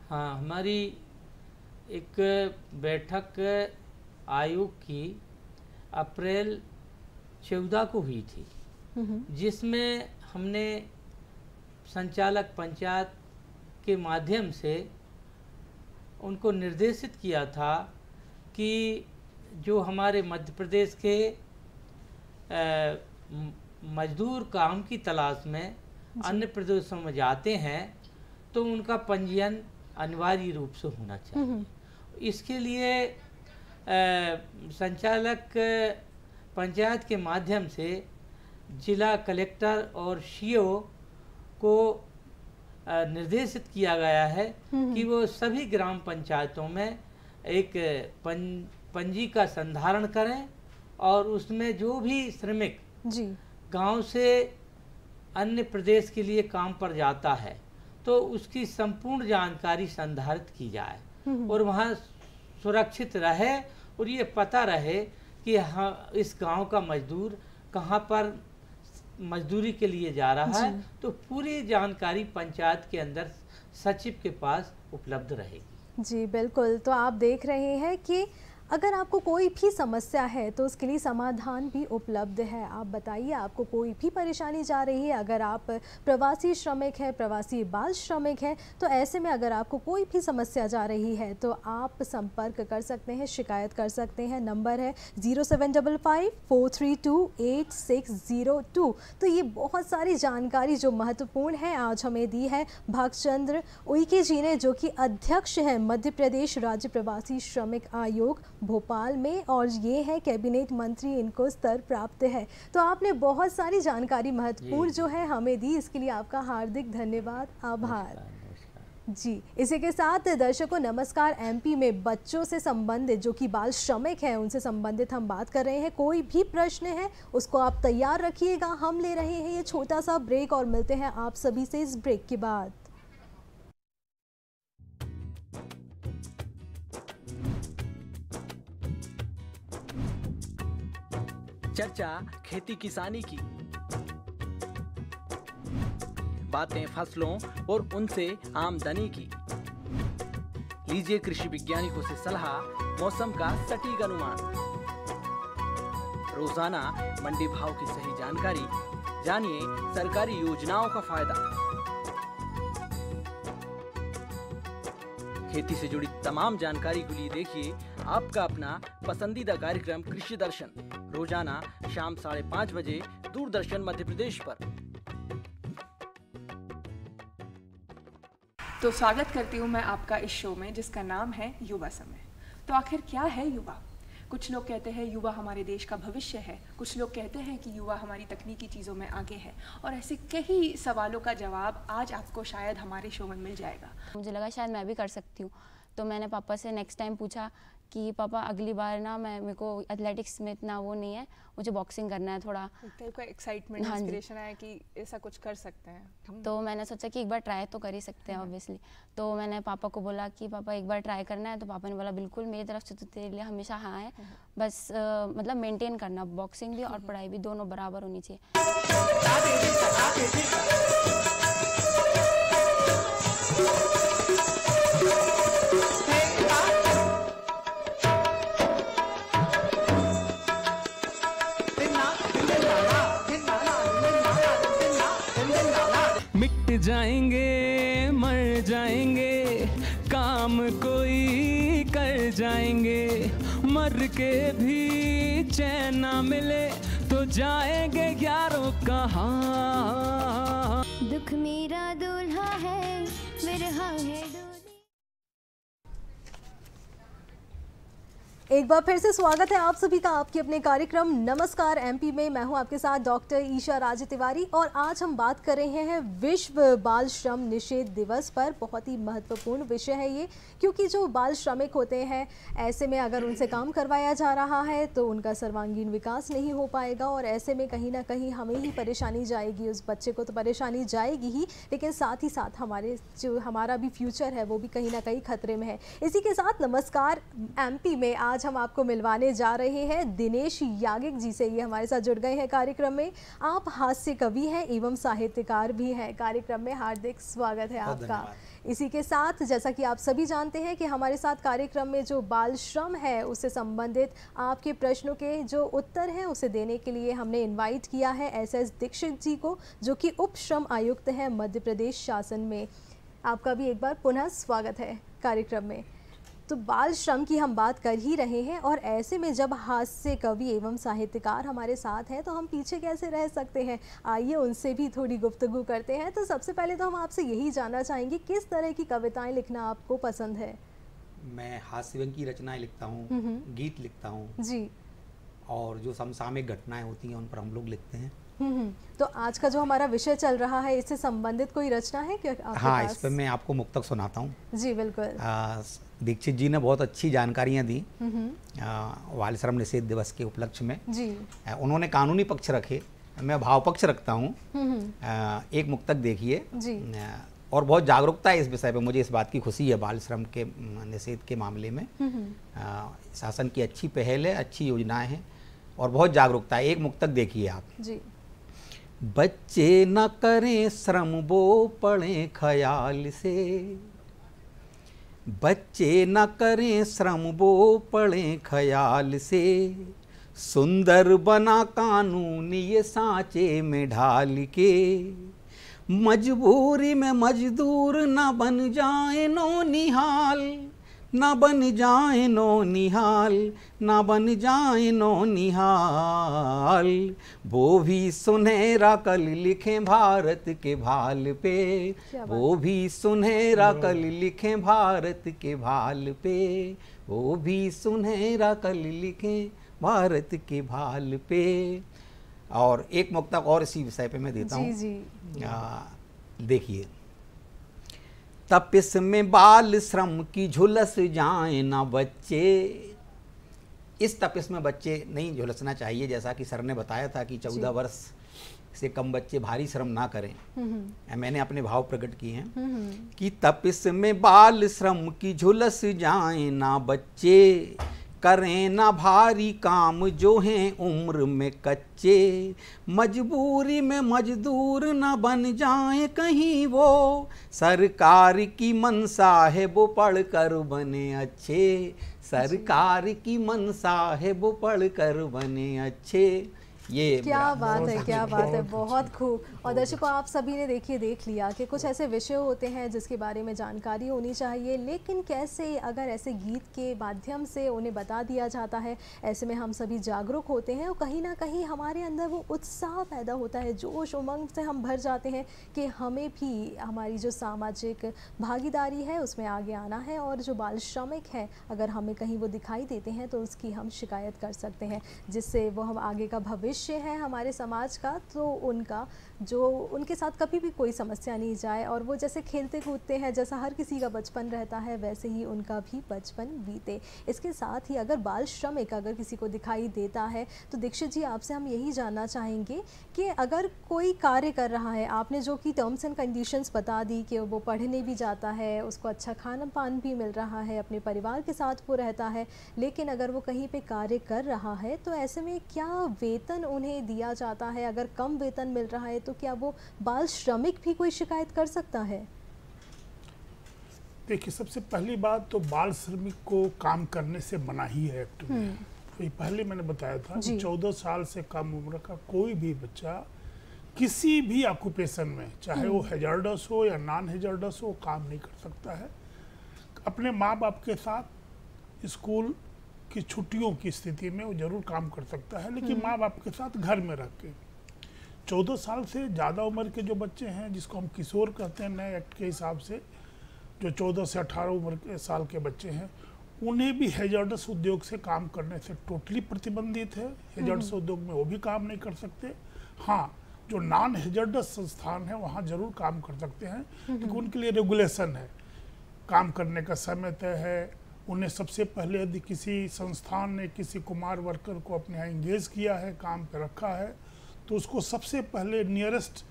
हाँ, हमारी एक बैठक आयोग की अप्रैल 14 को हुई थी, जिसमें हमने संचालक पंचायत के माध्यम से उनको निर्देशित किया था कि जो हमारे मध्य प्रदेश के मजदूर काम की तलाश में अन्य प्रदेशों में जाते हैं तो उनका पंजीयन अनिवार्य रूप से होना चाहिए। इसके लिए संचालक पंचायत के माध्यम से जिला कलेक्टर और सीओ को निर्देशित किया गया है कि वो सभी ग्राम पंचायतों में एक पंजी का संधारण करें और उसमें जो भी श्रमिक जी गांव से अन्य प्रदेश के लिए काम पर जाता है तो उसकी संपूर्ण जानकारी संधारित की जाए और वहाँ सुरक्षित रहे और ये पता रहे कि हाँ इस गांव का मजदूर कहाँ पर मजदूरी के लिए जा रहा है, तो पूरी जानकारी पंचायत के अंदर सचिव के पास उपलब्ध रहेगी। जी बिल्कुल। तो आप देख रहे हैं कि अगर आपको कोई भी समस्या है तो उसके लिए समाधान भी उपलब्ध है। आप बताइए, आपको कोई भी परेशानी जा रही है, अगर आप प्रवासी श्रमिक हैं, प्रवासी बाल श्रमिक हैं, तो ऐसे में अगर आपको कोई भी समस्या जा रही है तो आप संपर्क कर सकते हैं, शिकायत कर सकते हैं। नंबर है 0755-432-8602। तो ये बहुत सारी जानकारी जो महत्वपूर्ण है आज हमें दी है भागचंद्र उइके जी ने, जो कि अध्यक्ष हैं मध्य प्रदेश राज्य प्रवासी श्रमिक आयोग भोपाल में, और ये है कैबिनेट मंत्री, इनको स्तर प्राप्त है। तो आपने बहुत सारी जानकारी महत्वपूर्ण जो है हमें दी, इसके लिए आपका हार्दिक धन्यवाद, आभार जी। इसी के साथ दर्शकों नमस्कार एमपी में बच्चों से संबंधित जो कि बाल श्रमिक हैं उनसे संबंधित हम बात कर रहे हैं। कोई भी प्रश्न है उसको आप तैयार रखिएगा। हम ले रहे हैं ये छोटा सा ब्रेक और मिलते हैं आप सभी से इस ब्रेक के बाद। चर्चा खेती किसानी की, बातें फसलों और उनसे आमदनी की। लीजिए कृषि वैज्ञानिकों से सलाह, मौसम का सटीक अनुमान, रोजाना मंडी भाव की सही जानकारी, जानिए सरकारी योजनाओं का फायदा। खेती से जुड़ी तमाम जानकारी के लिए देखिए आपका अपना पसंदीदा कार्यक्रम कृषि दर्शन, रोजाना शाम 5:30 बजे दूरदर्शन मध्य प्रदेश पर। तो स्वागत करती हूँ मैं आपका इस शो में जिसका नाम है युवा समय। तो आखिर क्या है युवा? कुछ लोग कहते हैं युवा हमारे देश का भविष्य है, कुछ लोग कहते हैं कि युवा हमारी तकनीकी चीज़ों में आगे है, और ऐसे कई सवालों का जवाब आज आपको शायद हमारे शो में मिल जाएगा। मुझे लगा शायद मैं भी कर सकती हूँ, तो मैंने पापा से नेक्स्ट टाइम पूछा कि पापा अगली बार ना मेरे को एथलेटिक्स में इतना वो नहीं है, मुझे बॉक्सिंग करना है थोड़ा। का एक्साइटमेंट, इंस्पिरेशन आया कि ऐसा कुछ कर सकते हैं। तो मैंने सोचा कि एक बार ट्राई तो कर ही सकते हैं ऑब्वियसली। तो मैंने पापा को बोला कि पापा एक बार ट्राई करना है, तो पापा ने बोला बिल्कुल, मेरी तरफ से तो तेरे लिए हमेशा हाँ है, बस मतलब मेंटेन करना, बॉक्सिंग भी और पढ़ाई भी दोनों बराबर होनी चाहिए। मिट जाएंगे मर जाएंगे, काम कोई कर जाएंगे, मर के भी चैन ना मिले तो जाएंगे यारों कहाँ। दुख मेरा दूल्हा है, विरहा है दूल्हा। एक बार फिर से स्वागत है आप सभी का आपके अपने कार्यक्रम नमस्कार एमपी में। मैं हूं आपके साथ डॉक्टर ईशा राजे तिवारी, और आज हम बात कर रहे हैं विश्व बाल श्रम निषेध दिवस पर। बहुत ही महत्वपूर्ण विषय है ये, क्योंकि जो बाल श्रमिक होते हैं ऐसे में अगर उनसे काम करवाया जा रहा है तो उनका सर्वांगीण विकास नहीं हो पाएगा, और ऐसे में कहीं ना कहीं हमें ही परेशानी जाएगी, उस बच्चे को तो परेशानी जाएगी ही, लेकिन साथ ही साथ हमारा भी फ्यूचर है वो भी कहीं ना कहीं खतरे में है। इसी के साथ नमस्कार एमपी में आज हम आपको मिलवाने जा रहे हैं दिनेश यागिक जी से। ये हमारे साथ जुड़ गए हैं कार्यक्रम में। आप हास्य कवि हैं एवं साहित्यकार भी हैं। कार्यक्रम में हार्दिक स्वागत है आपका। इसी के साथ जैसा कि आप सभी जानते हैं कि हमारे साथ कार्यक्रम में जो बाल श्रम है उससे संबंधित आपके प्रश्नों के जो उत्तर हैं उसे देने के लिए हमने इनवाइट किया है SS दीक्षित जी को, जो कि उप श्रम आयुक्त हैं मध्य प्रदेश शासन में। आपका भी एक बार पुनः स्वागत है कार्यक्रम में। तो बाल श्रम की हम बात कर ही रहे हैं, और ऐसे में जब हास्य कवि एवं साहित्यकार हमारे साथ हैं तो हम पीछे कैसे रह सकते हैं। आइए उनसे भी थोड़ी गुफ्तगू करते हैं। तो सबसे पहले तो हम आपसे यही जानना चाहेंगे, किस तरह की कविताएं लिखना आपको पसंद है? मैं हास्य व्यंग की रचनाएं लिखता हूँ, गीत लिखता हूँ जी। और जो समसामयिक घटनाएं होती हैं उन पर हम लोग लिखते हैं। तो आज का जो हमारा विषय चल रहा है, इससे संबंधित कोई रचना है क्या आपके हाँ, पास? इस पर मैं आपको मुक्तक सुनाता हूँ। जी बिल्कुल। दीक्षित जी ने बहुत अच्छी जानकारियाँ दी बाल श्रम निषेध दिवस के उपलक्ष्य में जी। उन्होंने कानूनी पक्ष रखे, मैं भाव पक्ष रखता हूँ। एक मुक्तक देखिए जी। और बहुत जागरूकता है इस विषय पे, मुझे इस बात की खुशी है बाल श्रम के निषेध के मामले में। शासन की अच्छी पहल है, अच्छी योजनाएं हैं और बहुत जागरूकता है। एक मुक्तक देखिए आप जी। बच्चे न करें श्रम वो पढ़ें ख्याल से, बच्चे न करें श्रम वो पढ़ें ख्याल से, सुंदर बना कानून ये सांचे में ढाल के, मजबूरी में मजदूर न बन जाए नो निहाल, न बन जाए नो निहाल, न बन जाए नो निहाल, वो भी सुनहरा कल लिखें भारत के भाल पे, वो भी सुनहरा कल लिखें भारत के भाल पे, वो भी सुनहरा कल लिखें भारत के भाल पे। और एक मुक्तक और इसी विषय पे मैं देता हूँ। देखिए, तपिस में बाल श्रम की झुलस जाए ना बच्चे, इस तपिस में बच्चे नहीं झुलसना चाहिए। जैसा कि सर ने बताया था कि 14 वर्ष से कम बच्चे भारी श्रम ना करें, मैंने अपने भाव प्रकट किए हैं कि तपिस में बाल श्रम की झुलस जाए ना बच्चे, करें ना भारी काम जो हैं उम्र में कच्चे, मजबूरी में मजदूर न बन जाएं कहीं वो, सरकार की मनसा है वो पढ़ कर बने अच्छे, सरकार की मनसा है वो पढ़ कर बने अच्छे। ये क्या बात है, क्या बात है, बहुत खूब। और दर्शकों, आप सभी ने देखिए देख लिया कि कुछ ऐसे विषय होते हैं जिसके बारे में जानकारी होनी चाहिए, लेकिन कैसे अगर ऐसे गीत के माध्यम से उन्हें बता दिया जाता है, ऐसे में हम सभी जागरूक होते हैं और कहीं ना कहीं हमारे अंदर वो उत्साह पैदा होता है, जोश उमंग से हम भर जाते हैं कि हमें भी हमारी जो सामाजिक भागीदारी है उसमें आगे आना है, और जो बाल श्रमिक है अगर हमें कहीं वो दिखाई देते हैं तो उसकी हम शिकायत कर सकते हैं, जिससे वो हम आगे का भविष्य है हमारे समाज का, तो उनका जो उनके साथ कभी भी कोई समस्या नहीं जाए, और वो जैसे खेलते कूदते हैं, जैसा हर किसी का बचपन रहता है वैसे ही उनका भी बचपन बीते। इसके साथ ही अगर बाल श्रमिक अगर किसी को दिखाई देता है तो दीक्षित जी आपसे हम यही जानना चाहेंगे कि अगर कोई कार्य कर रहा है, आपने जो कि टर्म्स एंड कंडीशंस बता दी कि वो पढ़ने भी जाता है, उसको अच्छा खाना पान भी मिल रहा है, अपने परिवार के साथ वो रहता है, लेकिन अगर वो कहीं पे कार्य कर रहा है तो ऐसे में क्या वेतन उन्हें दिया जाता है? अगर कम वेतन मिल रहा है तो क्या वो बाल श्रमिक भी कोई शिकायत कर सकता है? देखिए, सबसे पहली बात तो बाल श्रमिक को काम करने से मना ही है एक्ट में। तो पहले मैंने बताया था कि 14 साल से कम उम्र का कोई भी बच्चा किसी भी ऑक्यूपेशन में, चाहे वो हैजार्डस हो या नॉन हैजार्डस हो, काम नहीं कर सकता है। अपने माँ बाप के साथ स्कूल की छुट्टियों की स्थिति में वो जरूर काम कर सकता है, लेकिन माँ बाप के साथ घर में रह के। 14 साल से ज़्यादा उम्र के जो बच्चे हैं, जिसको हम किशोर कहते हैं नए एक्ट के हिसाब से, जो 14 से 18 उम्र के साल के बच्चे हैं, उन्हें भी हैजार्डस उद्योग से काम करने से टोटली प्रतिबंधित है। हैजार्डस उद्योग में वो भी काम नहीं कर सकते। हाँ, जो नॉन हैजार्डस संस्थान है वहाँ जरूर काम कर सकते हैं, क्योंकि उनके लिए रेगुलेशन है, काम करने का समय तय है। उन्हें सबसे पहले यदि किसी संस्थान ने किसी कुमार वर्कर को अपने यहाँ इंगेज किया है, काम पे रखा है, तो उसको सबसे पहले नियरेस्ट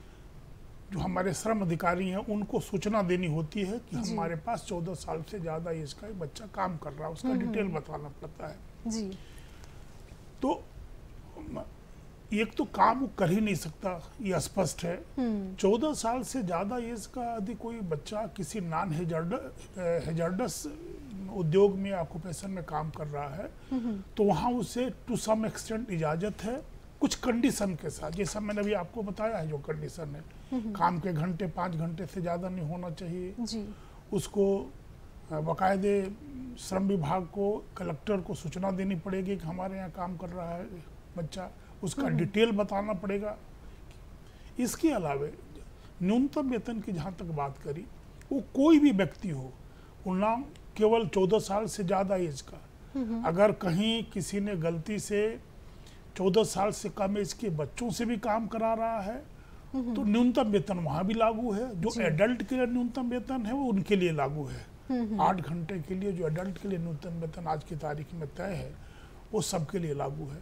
जो हमारे श्रम अधिकारी हैं उनको सूचना देनी होती है कि हमारे पास 14 साल से ज़्यादा एज का एक बच्चा काम कर रहा है, उसका डिटेल बताना पड़ता है जी। तो एक तो काम वो कर ही नहीं सकता, ये स्पष्ट है। 14 साल से ज़्यादा एज का यदि कोई बच्चा किसी नॉन हैजार्डस उद्योग में ऑक्यूपेशन में काम कर रहा है तो वहाँ उसे टू सम एक्सटेंट इजाज़त है, कुछ कंडीशन के साथ, जैसा मैंने अभी आपको बताया है जो कंडीशन है। काम के घंटे 5 घंटे से ज़्यादा नहीं होना चाहिए जी। उसको बाकायदे श्रम विभाग को, कलेक्टर को सूचना देनी पड़ेगी कि हमारे यहाँ काम कर रहा है बच्चा, उसका डिटेल बताना पड़ेगा। इसके अलावे न्यूनतम वेतन की जहाँ तक बात करी, वो कोई भी व्यक्ति हो, वो ना केवल 14 साल से ज़्यादा एज का। अगर कहीं किसी ने गलती से 14 साल से कम एज के बच्चों से भी काम करा रहा है तो न्यूनतम वेतन वहाँ भी लागू है। जो एडल्ट के लिए न्यूनतम वेतन है वो उनके लिए लागू है। 8 घंटे के लिए जो एडल्ट के लिए न्यूनतम वेतन आज की तारीख में तय है वो सबके लिए लागू है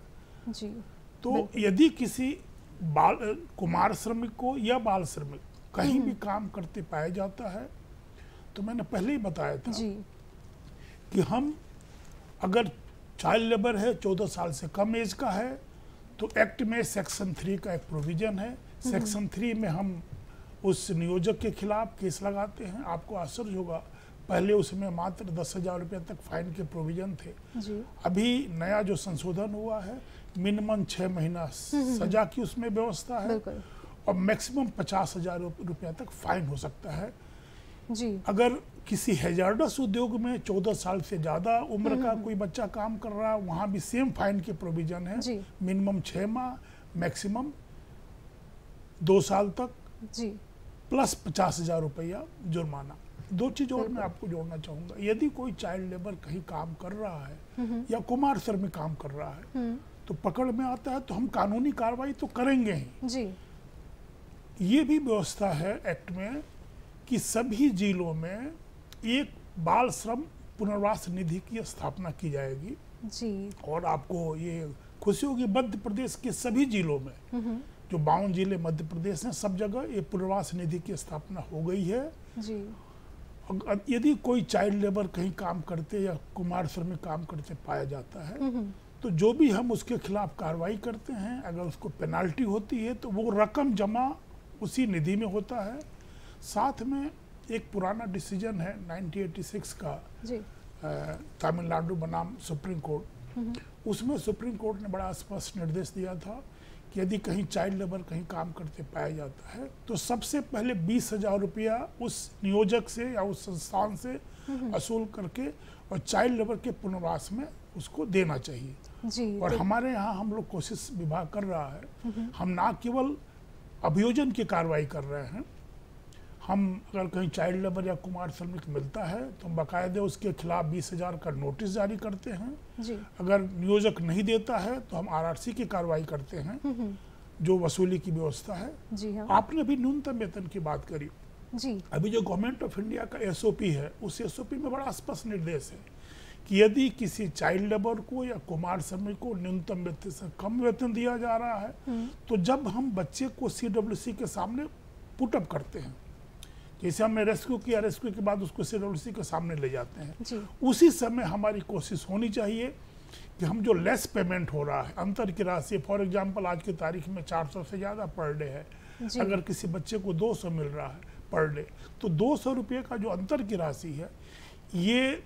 जी। तो यदि किसी कुमार श्रमिक को या बाल श्रमिक कहीं भी काम करते पाया जाता है तो मैंने पहले ही बताया था जी। कि हम अगर चाइल्ड लेबर है 14 साल से कम एज का है तो एक्ट में सेक्शन 3 का एक प्रोविजन है। सेक्शन 3 में हम उस नियोजक के खिलाफ केस लगाते हैं। आपको आश्चर्य होगा, पहले उसमें मात्र 10,000 रुपये तक फाइन के प्रोविजन थे जी। अभी नया जो संशोधन हुआ है मिनिमम 6 महीना सजा की उसमें व्यवस्था है और मैक्सिमम 50,000 रुपये तक फाइन हो सकता है जी। अगर किसी हैजार्डस उद्योग में 14 साल से ज़्यादा उम्र का कोई बच्चा काम कर रहा है वहाँ भी सेम फाइन के प्रोविजन है। मिनिमम 6 माह मैक्सिमम 2 साल तक जी प्लस 50,000 रुपया जुर्माना। 2 चीज़ और मैं आपको जोड़ना चाहूँगा, यदि कोई चाइल्ड लेबर कहीं काम कर रहा है या कुमार श्रमिक काम कर रहा है तो पकड़ में आता है तो हम कानूनी कार्रवाई तो करेंगे ही जी। ये भी व्यवस्था है एक्ट में कि सभी जिलों में एक बाल श्रम पुनर्वास निधि की स्थापना की जाएगी जी। और आपको ये खुशी होगी मध्य प्रदेश के सभी जिलों में जो 52 जिले मध्य प्रदेश हैं सब जगह ये पुनर्वास निधि की स्थापना हो गई है जी। यदि कोई चाइल्ड लेबर कहीं काम करते या कुमार श्रमिक काम करते पाया जाता है तो जो भी हम उसके खिलाफ कार्रवाई करते हैं अगर उसको पेनाल्टी होती है तो वो रकम जमा उसी निधि में होता है। साथ में एक पुराना डिसीजन है 1986 का तमिलनाडु बनाम सुप्रीम कोर्ट, उसमें सुप्रीम कोर्ट ने बड़ा स्पष्ट निर्देश दिया था कि यदि कहीं चाइल्ड लेबर कहीं काम करते पाया जाता है तो सबसे पहले 20,000 रुपया उस नियोजक से या उस संस्थान से वसूल करके और चाइल्ड लेबर के पुनर्वास में उसको देना चाहिए जी। और हमारे यहाँ हम लोग कोशिश विभाग कर रहा है, हम ना केवल अभियोजन की कार्रवाई कर रहे हैं, हम अगर कहीं चाइल्ड लेबर या कुमार श्रमिक मिलता है तो हम बाकायदे उसके खिलाफ 20,000 का नोटिस जारी करते हैं जी। अगर नियोजक नहीं देता है तो हम आरआरसी की कार्रवाई करते हैं जो वसूली की व्यवस्था है जी। हाँ। आपने भी न्यूनतम वेतन की बात करी जी। अभी जो गवर्नमेंट ऑफ इंडिया का एसओपी है उस एसओपी में बड़ा स्पष्ट निर्देश है कि यदि किसी चाइल्ड लेबर को या कुमार श्रमिक को न्यूनतम वेतन से कम वेतन दिया जा रहा है तो जब हम बच्चे को CWC के सामने पुटअप करते हैं, जैसे हमने रेस्क्यू किया, रेस्क्यू के बाद उसको CWC के सामने ले जाते हैं, उसी समय हमारी कोशिश होनी चाहिए कि हम जो लेस पेमेंट हो रहा है अंतर की राशि, फॉर एग्जांपल आज की तारीख में 400 से ज़्यादा पर डे है, अगर किसी बच्चे को 200 मिल रहा है पर डे तो 200 रुपये का जो अंतर की राशि है ये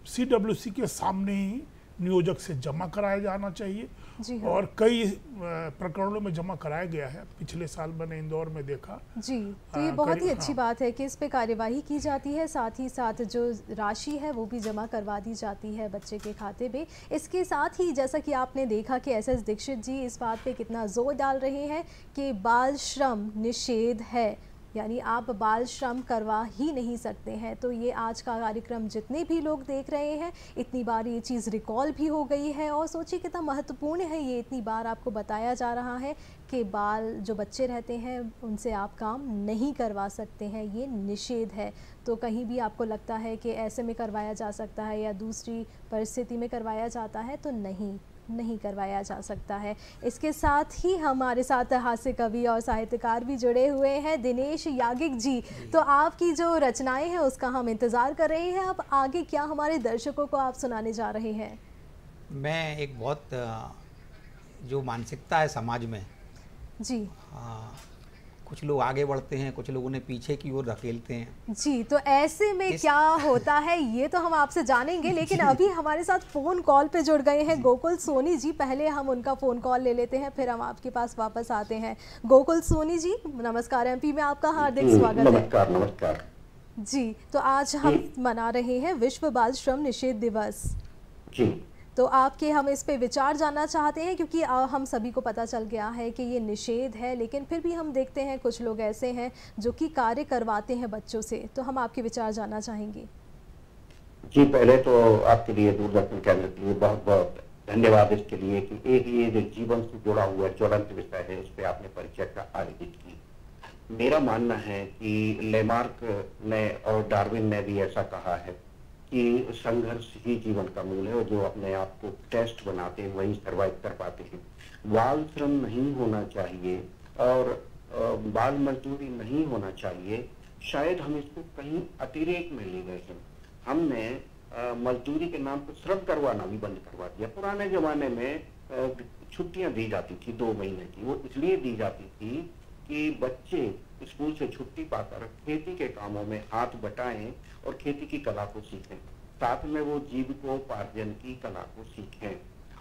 CWC के सामने ही नियोजक से जमा कराया जाना चाहिए जी। हाँ। और कई प्रकरणों में जमा कराया गया है, पिछले साल मैंने इंदौर में देखा जी। तो ये बहुत ही अच्छी बात है कि इस पे कार्यवाही की जाती है, साथ ही साथ जो राशि है वो भी जमा करवा दी जाती है बच्चे के खाते में। इसके साथ ही जैसा कि आपने देखा कि SS दीक्षित जी इस बात पे कितना जोर डाल रहे हैं कि बाल श्रम निषेध है, यानी आप बाल श्रम करवा ही नहीं सकते हैं। तो ये आज का कार्यक्रम जितने भी लोग देख रहे हैं इतनी बार ये चीज़ रिकॉल भी हो गई है और सोचिए कितना महत्वपूर्ण है ये, इतनी बार आपको बताया जा रहा है कि बाल जो बच्चे रहते हैं उनसे आप काम नहीं करवा सकते हैं, ये निषेध है। तो कहीं भी आपको लगता है कि ऐसे में करवाया जा सकता है या दूसरी परिस्थिति में करवाया जाता है तो नहीं करवाया जा सकता है। इसके साथ ही हमारे साथ हास्य कवि और साहित्यकार भी जुड़े हुए हैं दिनेश याज्ञिक जी। तो आपकी जो रचनाएं हैं उसका हम इंतज़ार कर रहे हैं, अब आगे क्या हमारे दर्शकों को आप सुनाने जा रहे हैं? मैं एक बहुत जो मानसिकता है समाज में जी, कुछ लोग आगे बढ़ते हैं, कुछ लोग उन्हें पीछे की ओर धकेलते हैं जी। तो ऐसे में क्या होता है ये तो हम आपसे जानेंगे, लेकिन अभी हमारे साथ फ़ोन कॉल पे जुड़ गए हैं गोकुल सोनी जी। पहले हम उनका फ़ोन कॉल ले लेते हैं फिर हम आपके पास वापस आते हैं। गोकुल सोनी जी नमस्कार, MP में आपका हार्दिक स्वागत है। नमस्कार जी। तो आज हम मना रहे हैं विश्व बाल श्रम निषेध दिवस जी। तो आपके हम इस पे विचार जानना चाहते हैं क्योंकि हम सभी को पता चल गया है कि ये निषेध है, लेकिन फिर भी हम देखते हैं कुछ लोग ऐसे हैं जो कि कार्य करवाते हैं बच्चों से, तो हम आपके विचार जानना चाहेंगे। जी, पहले तो आपके लिए, दूरदर्शन केंद्र के लिए बहुत बहुत धन्यवाद इसके लिए कि एक ये जो जीवन से जुड़ा हुआ ज्वलंत विषय है, इस पे आपने परिचर्चा आयोजित की। मेरा मानना है कि लेमार्क ने और डार्विन ने भी ऐसा कहा है कि संघर्ष ही जीवन का मूल है, और जो अपने आप को टेस्ट बनाते हैं वही सर्वाइव कर पाते हैं। बाल श्रम नहीं होना चाहिए और बाल मजदूरी नहीं होना चाहिए। शायद हम इसको कहीं अतिरेक में ले गए हैं। हमने मजदूरी के नाम पर श्रम करवाना भी बंद करवा दिया। पुराने जमाने में छुट्टियां दी जाती थी 2 महीने की, वो इसलिए दी जाती थी कि बच्चे स्कूल से छुट्टी पाकर खेती के कामों में हाथ बटाएं और खेती की कला को सीखें, साथ में वो जीविकोपार्जन की कला को सीखें।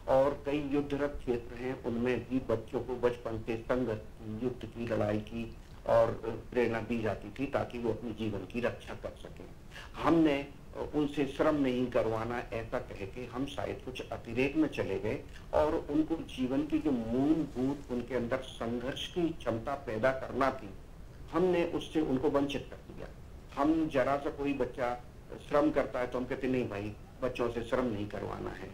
और कई युद्धरत क्षेत्र हैं, उनमें भी बच्चों को बचपन से संघर्ष, युद्ध की, लड़ाई की और प्रेरणा दी जाती थी ताकि वो अपने जीवन की रक्षा कर सकें। हमने उनसे श्रम नहीं करवाना ऐसा कह के हम शायद कुछ अतिरेक में चले गए और उनको जीवन की जो मूलभूत उनके अंदर संघर्ष की क्षमता पैदा करना थी, हमने उससे उनको वंचित कर दिया। हम जरा सा कोई बच्चा श्रम करता है तो हम कहते नहीं भाई, बच्चों से श्रम नहीं करवाना है।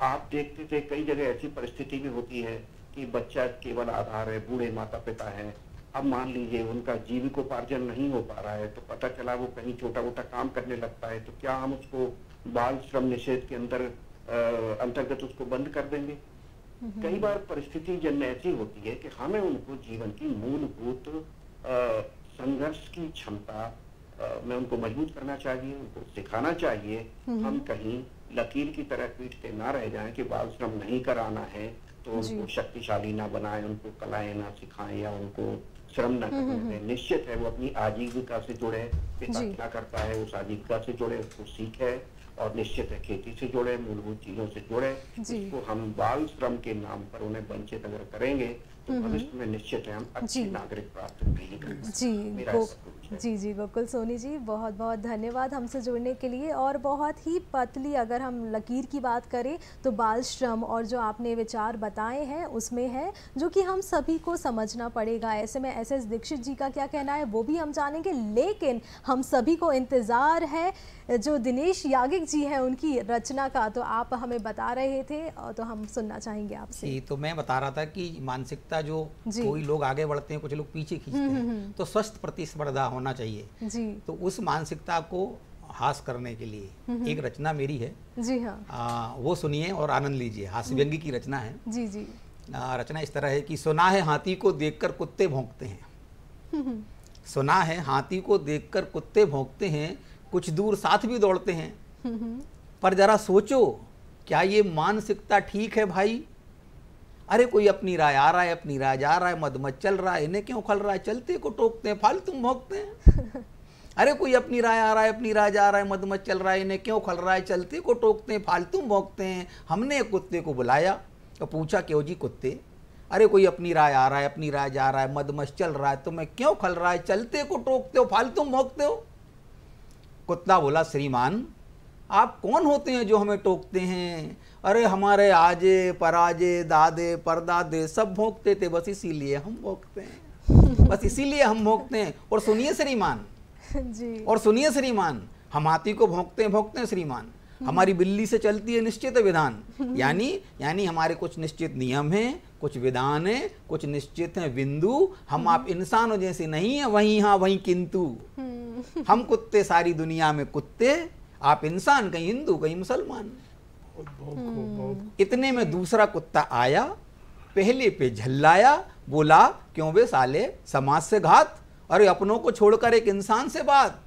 आप देखते थे कई जगह ऐसी परिस्थिति भी होती है कि बच्चा केवल आधार है, बूढ़े माता पिता है। अब मान लीजिए उनका जीविकोपार्जन नहीं हो पा रहा है तो पता चला वो कहीं छोटा मोटा काम करने लगता है, तो क्या हम उसको बाल श्रम निषेध के अंतर्गत उसको बंद कर देंगे? कई बार परिस्थिति जन ऐसी होती है कि हमें उनको जीवन की मूलभूत संघर्ष की क्षमता में उनको मजबूत करना चाहिए, उनको सिखाना चाहिए। हम कहीं लकीर की तरह पीटते ना रह जाएं कि बाल श्रम नहीं कराना है तो उनको शक्तिशाली ना बनाएं, उनको कलाएं ना सिखाएं या उनको श्रम न करने दें। निश्चित है वो अपनी आजीविका से जुड़े, पिता क्या करता है उस आजीविका से जुड़े, उसको सीखे, और निश्चित है खेती से जुड़े, मूलभूत चीजों से जुड़े। इसको हम बाल श्रम के नाम पर उन्हें वंचित अगर करेंगे तो भविष्य में निश्चित है हम अच्छे नागरिक प्राप्त नहीं करेंगे। जी बिल्कुल सोनी जी, बहुत बहुत धन्यवाद हमसे जुड़ने के लिए। और बहुत ही पतली अगर हम लकीर की बात करें तो बाल श्रम और जो आपने विचार बताए हैं उसमें है जो कि हम सभी को समझना पड़ेगा। ऐसे में एस.एस. दीक्षित जी का क्या कहना है वो भी हम जानेंगे, लेकिन हम सभी को इंतज़ार है जो दिनेश याज्ञिक जी हैं उनकी रचना का। तो आप हमें बता रहे थे और तो हम सुनना चाहेंगे आपसे। तो मैं बता रहा था कि मानसिकता जो कोई लोग आगे बढ़ते हैं, कुछ लोग पीछे खींचते हैं, तो स्वस्थ प्रतिस्पर्धा होना चाहिए जी। तो उस मानसिकता को हास करने के लिए एक रचना मेरी है जी हाँ, वो सुनिए और आनंद लीजिए। हास्य व्यंग्य की रचना है जी जी। रचना इस तरह है कि सुना है हाथी को देखकर कुत्ते भौंकते हैं, सुना है हाथी को देखकर कुत्ते भौंकते हैं, कुछ दूर साथ भी दौड़ते हैं, पर जरा सोचो क्या ये मानसिकता ठीक है भाई? अरे कोई अपनी राय आ रहा है, अपनी राय जा रहा है, मद चल रहा है, इन्हें क्यों खल रहा है, चलते को टोकते हैं, फालतू भौंकते हैं। अरे कोई अपनी राय आ रहा है, अपनी राय जा रहा है, मद चल रहा है, इन्हें क्यों खल रहा है, चलते को टोकते हैं, फालतू भौंकते हैं। हमने एक कुत्ते को बुलाया और पूछा क्यों जी कुत्ते? अरे कोई अपनी राय आ रहा है, अपनी राय जा रहा है, मद चल रहा है, तुम्हें क्यों खल रहा है, चलते को टोकते हो, फालतू भौंकते हो? कुत्ता बोला श्रीमान आप कौन होते हैं जो हमें टोकते हैं? अरे हमारे आजे पराजे दादे परदादे सब भौंकते थे, बस इसीलिए हम भौंकते हैं, बस इसीलिए हम भौंकते हैं। और सुनिए श्रीमान जी, और सुनिए श्रीमान, हम हाथी को भौंकते हैं श्रीमान, हमारी बिल्ली से चलती है निश्चित विधान। यानी हमारे कुछ निश्चित नियम हैं, कुछ विधान है, कुछ निश्चित हैं बिंदु। हम आप इंसानों जैसे नहीं है, वहीं हाँ वहीं किंतु। हम कुत्ते सारी दुनिया में कुत्ते, आप इंसान कहीं हिंदू कहीं मुसलमान। इतने में दूसरा कुत्ता आया, पहले पे झल्लाया, बोला क्यों बे साले समाज से घात, अरे अपनों को छोड़कर एक इंसान से बात।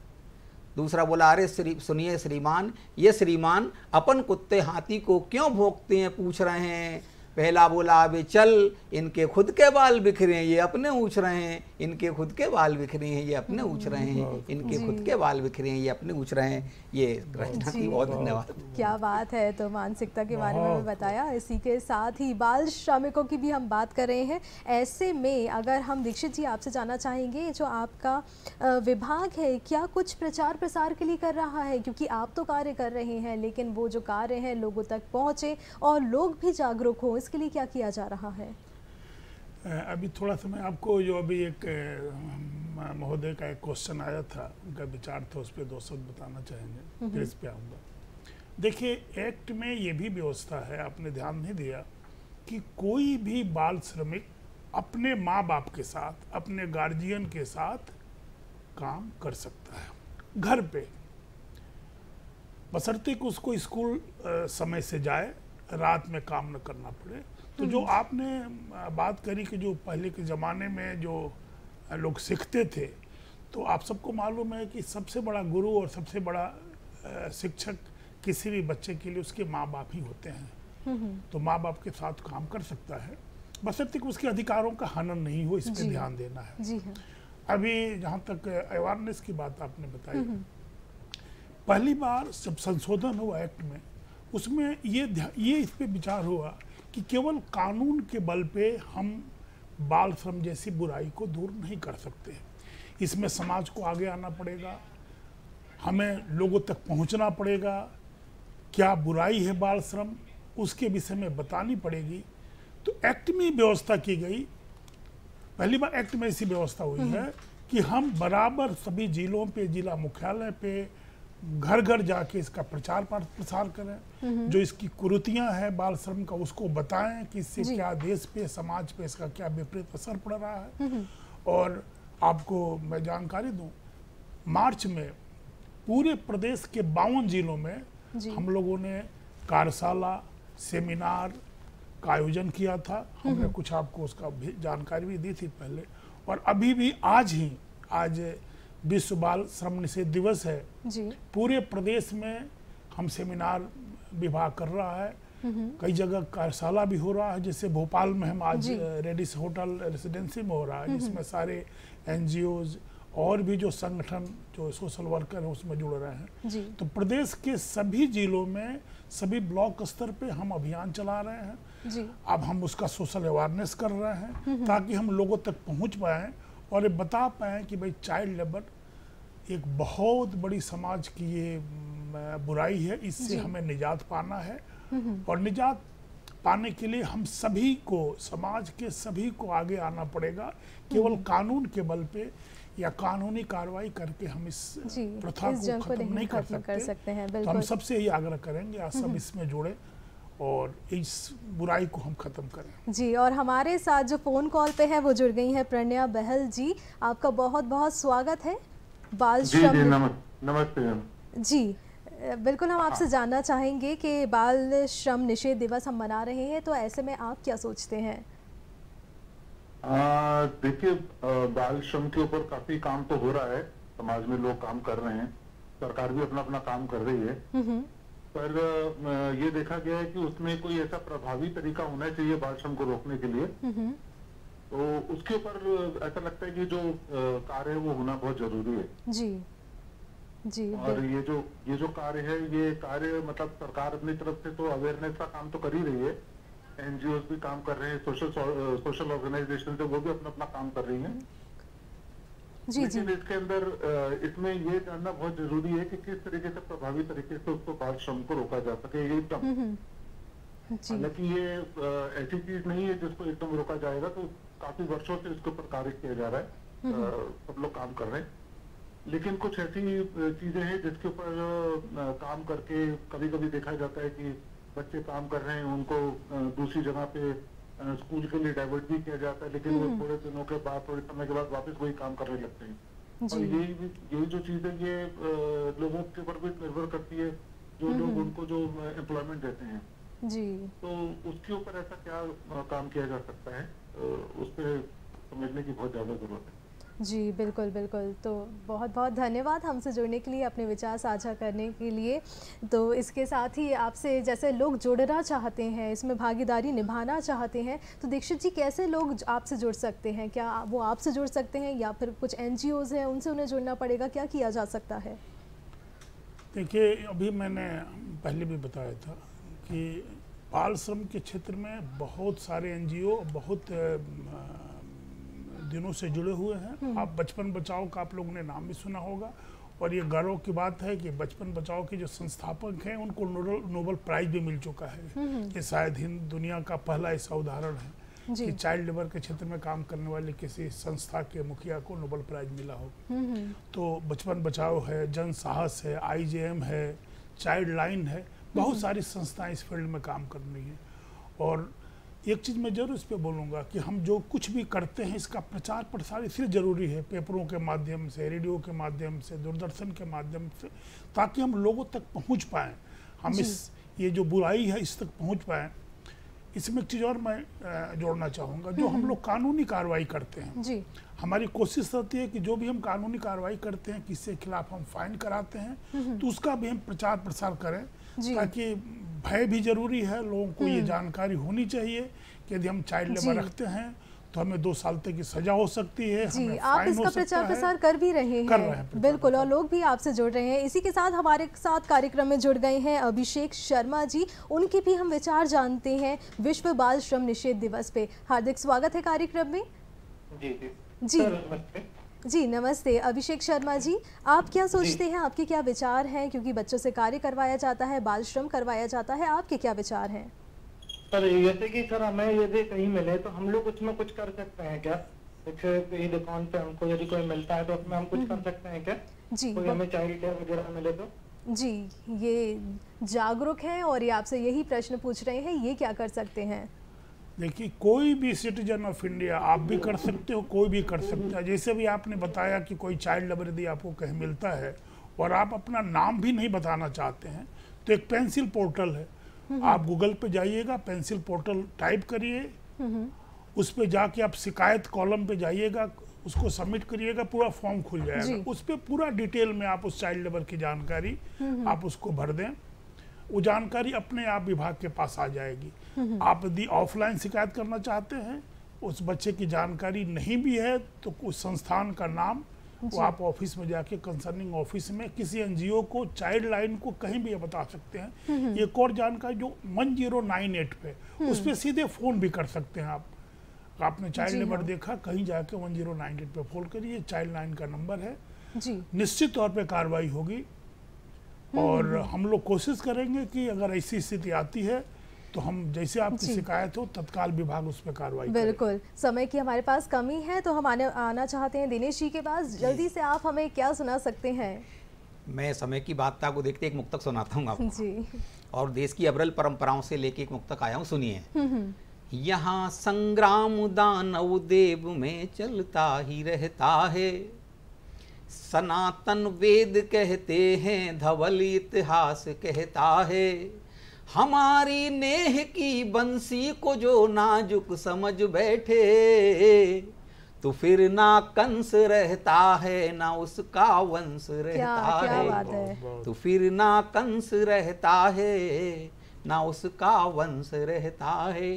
दूसरा बोला अरे सुनिए श्रीमान, ये श्रीमान अपन कुत्ते हाथी को क्यों भौंकते हैं पूछ रहे हैं। पहला बोला अबे चल, इनके खुद के बाल बिखरे हैं, ये अपने ऊँच रहे हैं, इनके खुद के बाल बिखरे हैं, ये अपने ऊँच रहे हैं, इनके खुद के बाल बिखरे हैं, ये अपने ऊँच रहे हैं। ये रचना की बहुत धन्यवाद। क्या बात है, तो मानसिकता के बारे में बताया। इसी के साथ ही बाल श्रमिकों की भी हम बात कर रहे हैं। ऐसे में अगर हम दीक्षित जी आपसे जानना चाहेंगे, जो आपका विभाग है क्या कुछ प्रचार प्रसार के लिए कर रहा है? क्योंकि आप तो कार्य कर रहे हैं, लेकिन वो जो कार्य है लोगों तक पहुँचे और लोग भी जागरूक हों, इसके लिए क्या किया जा रहा है? अभी थोड़ा सा मैं आपको जो अभी एक महोदय का एक क्वेश्चन आया था, उनका विचार था, उस पर 2 शब्द बताना चाहेंगे, फिर इस पे आऊँगा। देखिए, एक्ट में ये भी व्यवस्था है, आपने ध्यान नहीं दिया, कि कोई भी बाल श्रमिक अपने माँ बाप के साथ, अपने गार्जियन के साथ काम कर सकता है घर पे, बशर्ते कि उसको स्कूल समय से जाए, रात में काम न करना पड़े। तो जो आपने बात करी कि जो पहले के ज़माने में जो लोग सीखते थे, तो आप सबको मालूम है कि सबसे बड़ा गुरु और सबसे बड़ा शिक्षक किसी भी बच्चे के लिए उसके माँ बाप ही होते हैं। तो माँ बाप के साथ काम कर सकता है, बशर्ते कि उसके अधिकारों का हनन नहीं हो, इस पर ध्यान देना है। जी हाँ। अभी जहाँ तक अवेयरनेस की बात आपने बताई, पहली बार जब संशोधन हुआ एक्ट में, उसमें ये इस पे विचार हुआ कि केवल कानून के बल पे हम बाल श्रम जैसी बुराई को दूर नहीं कर सकते। इसमें समाज को आगे आना पड़ेगा, हमें लोगों तक पहुंचना पड़ेगा, क्या बुराई है बाल श्रम उसके विषय में बतानी पड़ेगी। तो एक्ट में व्यवस्था की गई, पहली बार एक्ट में ऐसी व्यवस्था हुई है कि हम बराबर सभी जिलों पे, जिला मुख्यालय पे, घर घर जाके इसका प्रचार प्रसार करें, जो इसकी कुरीतियां हैं बाल श्रम का उसको बताएं कि इससे क्या देश पे, समाज पे इसका क्या विपरीत असर पड़ रहा है। और आपको मैं जानकारी दूं, मार्च में पूरे प्रदेश के 52 जिलों में हम लोगों ने कार्यशाला, सेमिनार का आयोजन किया था। हमने कुछ आपको उसका जानकारी भी दी थी पहले। और अभी भी आज विश्व बाल श्रम निषेध दिवस है जी। पूरे प्रदेश में हम सेमिनार विभाग कर रहा है, कई जगह कार्यशाला भी हो रहा है, जैसे भोपाल में हम आज रेडिस होटल रेसिडेंसी में हो रहा है, जिसमें सारे एनजीओज और भी जो संगठन जो सोशल वर्कर हैं उसमें जुड़ रहे हैं। तो प्रदेश के सभी जिलों में, सभी ब्लॉक स्तर पे हम अभियान चला रहे हैं जी। अब हम उसका सोशल अवेयरनेस कर रहे हैं ताकि हम लोगों तक पहुंच पाएँ और ये बता पाएँ कि भाई चाइल्ड लेबर एक बहुत बड़ी समाज की ये बुराई है, इससे हमें निजात पाना है। और निजात पाने के लिए हम सभी को, समाज के सभी को आगे आना पड़ेगा। केवल कानून के बल पे या कानूनी कार्रवाई करके हम इस प्रथा को खत्म नहीं कर सकते हैं। तो हम सबसे यही आग्रह करेंगे, आप सब इसमें जुड़े और इस बुराई को हम खत्म करें जी। और हमारे साथ जो फ़ोन कॉल पे है वो जुड़ गई हैं प्रणया बहल जी, आपका बहुत बहुत स्वागत है। बाल श्रम नमस्ते जी, बिल्कुल हम आपसे जानना चाहेंगे कि बाल श्रम निषेध दिवस हम मना रहे हैं, तो ऐसे में आप क्या सोचते हैं? देखिए, बाल श्रम के ऊपर काफी काम तो हो रहा है, समाज में लोग काम कर रहे हैं, सरकार भी अपना अपना काम कर रही है, पर ये देखा गया है कि उसमें कोई ऐसा प्रभावी तरीका होना चाहिए बाल श्रम को रोकने के लिए। तो उसके ऊपर ऐसा लगता है कि जो कार्य है वो होना बहुत जरूरी है जी जी। और ये जो कार्य है, ये कार्य मतलब सरकार अपनी तरफ से तो अवेयरनेस का काम तो कर ही रही है, एनजीओ भी काम कर रहे हैं, सोशल ऑर्गेनाइजेशन से वो भी अपना अपना काम कर रही हैं जी। लेकिन इसके अंदर इसमें ये जानना बहुत जरूरी है कि किस तरीके से प्रभावी तरीके से उसको बाल श्रम को रोका जा सके। ये एकदम हालांकि ये ऐसी चीज नहीं है जिसको एकदम रोका जाएगा, तो काफी वर्षों से इसके ऊपर कार्य किया जा रहा है, सब लोग काम कर रहे हैं। लेकिन कुछ ऐसी चीजें हैं जिसके ऊपर काम करके कभी कभी देखा जाता है कि बच्चे काम कर रहे हैं, उनको दूसरी जगह पे स्कूल के लिए डाइवर्ट भी किया जाता है, लेकिन वो थोड़े दिनों के बाद, थोड़े समय के बाद वापस वही काम करने लगते हैं। और यही जो चीज है ये लोगों के ऊपर भी निर्भर करती है, जो लोग उनको जो एम्प्लॉयमेंट देते हैं जी। तो उसके ऊपर ऐसा क्या काम किया जा सकता है, उस पर समझने की बहुत ज़्यादा ज़रूरत है जी। बिल्कुल बिल्कुल, तो बहुत बहुत धन्यवाद हमसे जुड़ने के लिए, अपने विचार साझा करने के लिए। तो इसके साथ ही आपसे, जैसे लोग जुड़ना चाहते हैं, इसमें भागीदारी निभाना चाहते हैं, तो दीक्षित जी कैसे लोग आपसे जुड़ सकते हैं? क्या वो आपसे जुड़ सकते हैं या फिर कुछ एनजीओज़ हैं उनसे उन्हें जुड़ना पड़ेगा? क्या किया जा सकता है? देखिए, अभी मैंने पहले भी बताया था कि बाल श्रम के क्षेत्र में बहुत सारे एनजीओ बहुत दिनों से जुड़े हुए हैं। आप बचपन बचाओ का आप लोगों ने नाम भी सुना होगा, और ये गर्व की बात है कि बचपन बचाओ के जो संस्थापक हैं उनको नोबेल प्राइज भी मिल चुका है। ये शायद हिंद दुनिया का पहला ऐसा उदाहरण है। कि चाइल्ड लेबर के क्षेत्र में काम करने वाले किसी संस्था के मुखिया को नोबेल प्राइज मिला हो। तो बचपन बचाओ है, जन साहस है, IJM है, चाइल्ड लाइन है, बहुत सारी संस्थाएं इस फील्ड में काम कर रही हैं। और एक चीज़ मैं जरूर इस पे बोलूँगा कि हम जो कुछ भी करते हैं इसका प्रचार प्रसार इसलिए ज़रूरी है, पेपरों के माध्यम से, रेडियो के माध्यम से, दूरदर्शन के माध्यम से, ताकि हम लोगों तक पहुँच पाएँ, हम ये जो बुराई है इस तक पहुँच पाएँ। इसमें एक चीज़ और मैं जोड़ना चाहूँगा, जो हम लोग कानूनी कार्रवाई करते हैं, हमारी कोशिश रहती है कि जो भी हम कानूनी कार्रवाई करते हैं, किसी के खिलाफ हम फाइन कराते हैं, तो उसका भी हम प्रचार प्रसार करें, ताकि भय भी जरूरी है, लोगों को ये जानकारी होनी चाहिए कि यदि हम चाइल्ड लेबर रखते हैं तो हमें 2 साल तक की सजा हो सकती है। जी, आप इसका प्रचार प्रसार कर भी रहे हैं, बिल्कुल, और लोग भी आपसे जुड़ रहे हैं। इसी के साथ हमारे साथ कार्यक्रम में जुड़ गए हैं अभिषेक शर्मा जी, उनके भी हम विचार जानते हैं विश्व बाल श्रम निषेध दिवस पे। हार्दिक स्वागत है कार्यक्रम में। जी नमस्ते अभिषेक शर्मा जी, आप क्या सोचते हैं, आपके क्या विचार हैं, क्योंकि बच्चों से कार्य करवाया जाता है, बाल श्रम करवाया जाता है, आपके क्या विचार हैं? सर जैसे कि सर हमें यदि कहीं मिले तो हम लोग उसमें कुछ कर सकते हैं क्या? कहीं दुकान पे हमको यदि कोई मिलता है तो उसमें हम कुछ कर सकते हैं क्या? जी, कोई हमें चाइल्ड केयर वगैरह मिले तो? जी, ये जागरूक हैं और ये आपसे यही प्रश्न पूछ रहे हैं, ये क्या कर सकते हैं? देखिए, कोई भी सिटीजन ऑफ इंडिया, आप भी कर सकते हो, कोई भी कर सकता है। जैसे भी आपने बताया कि कोई चाइल्ड लेबर यदि आपको कहीं मिलता है और आप अपना नाम भी नहीं बताना चाहते हैं, तो एक पेंसिल पोर्टल है, आप गूगल पे जाइएगा, पेंसिल पोर्टल टाइप करिए, उस पे जाके आप शिकायत कॉलम पे जाइएगा, उसको सबमिट करिएगा, पूरा फॉर्म खुल जाएगा, उस पे पूरा डिटेल में आप उस चाइल्ड लेबर की जानकारी आप उसको भर दें, वो जानकारी अपने आप विभाग के पास आ जाएगी। आप यदि ऑफलाइन शिकायत करना चाहते हैं, उस बच्चे की जानकारी नहीं भी है, तो उस संस्थान का नाम वो आप ऑफिस में जाके कंसर्निंग ऑफिस में किसी NGO को, चाइल्ड लाइन को कहीं भी बता सकते हैं। एक और जानकारी जो 1098 पे, उस पर सीधे फ़ोन भी कर सकते हैं आप। आपने चाइल्ड लेबर देखा, कहीं जाके 1098 पे फ़ोन करिए, चाइल्ड लाइन का नंबर है, निश्चित तौर पे कार्रवाई होगी। और हम लोग कोशिश करेंगे कि अगर ऐसी स्थिति आती है तो हम जैसे आपकी शिकायत हो तत्काल विभाग उस पर कार्रवाई करें। बिल्कुल, समय की हमारे पास कमी है तो हम आना चाहते हैं दिनेश जी के पास, जल्दी से आप हमें क्या सुना सकते हैं? मैं समय की बातता को देखते एक मुक्तक सुनाता हूँ आपको जी। और देश की अविरल परंपराओं से लेके एक मुक्तक आया हूँ, सुनिए। यहाँ संग्राम दानव देव में चलता ही रहता है, सनातन वेद कहते हैं, धवल इतिहास कहता है, हमारी नेह की बंसी को जो नाजुक समझ बैठे, तो फिर ना कंस रहता है ना उसका वंश रहता है, तो फिर ना कंस रहता है ना उसका वंश रहता है।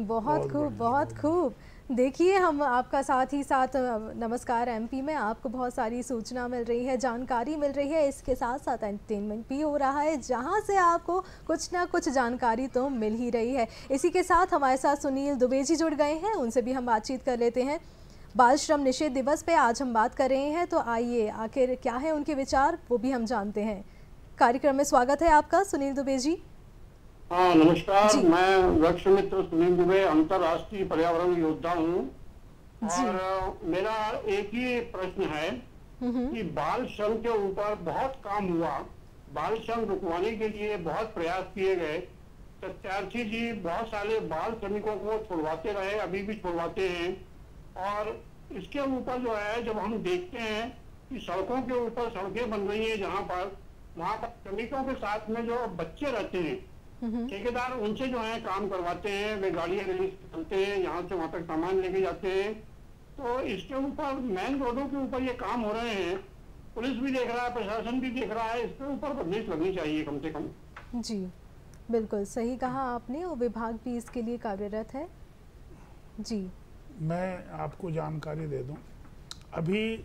बहुत खूब, बहुत खूब। देखिए, हम आपका साथ ही साथ नमस्कार MP में आपको बहुत सारी सूचना मिल रही है, जानकारी मिल रही है, इसके साथ साथ एंटरटेनमेंट भी हो रहा है, जहां से आपको कुछ ना कुछ जानकारी तो मिल ही रही है। इसी के साथ हमारे साथ सुनील दुबे जी जुड़ गए हैं, उनसे भी हम बातचीत कर लेते हैं। बाल श्रम निषेध दिवस पे आज हम बात कर रहे हैं, तो आइए आखिर क्या है उनके विचार, वो भी हम जानते हैं। कार्यक्रम में स्वागत है आपका सुनील दुबे जी। हाँ नमस्कार, मैं वृक्ष मित्र सुनील दुबे, अंतर्राष्ट्रीय पर्यावरण योद्धा हूँ और मेरा एक ही प्रश्न है कि बाल श्रम के ऊपर बहुत काम हुआ, बाल श्रम रुकवाने के लिए बहुत प्रयास किए गए। सत्यार्थी जी बहुत सारे बाल श्रमिकों को छुड़वाते रहे, अभी भी छुड़वाते हैं। और इसके ऊपर जो है, जब हम देखते हैं कि सड़कों के ऊपर सड़कें बन रही हैं जहाँ पर, वहाँ पर श्रमिकों के साथ में जो बच्चे रहते हैं, ठेकेदार उनसे जो है काम करवाते हैं, वे गाड़ियां रिलीज करते हैं, यहाँ से वहाँ तक सामान लेके जाते हैं। तो इसके ऊपर मेन रोडों के ऊपर ये काम हो रहे हैं, पुलिस भी देख रहा है, प्रशासन भी देख रहा है, इसके ऊपर बंदिश लगनी चाहिए कम से कम। जी बिल्कुल सही कहा आपने, और विभाग भी इसके लिए कार्यरत है। जी मैं आपको जानकारी दे दूं, अभी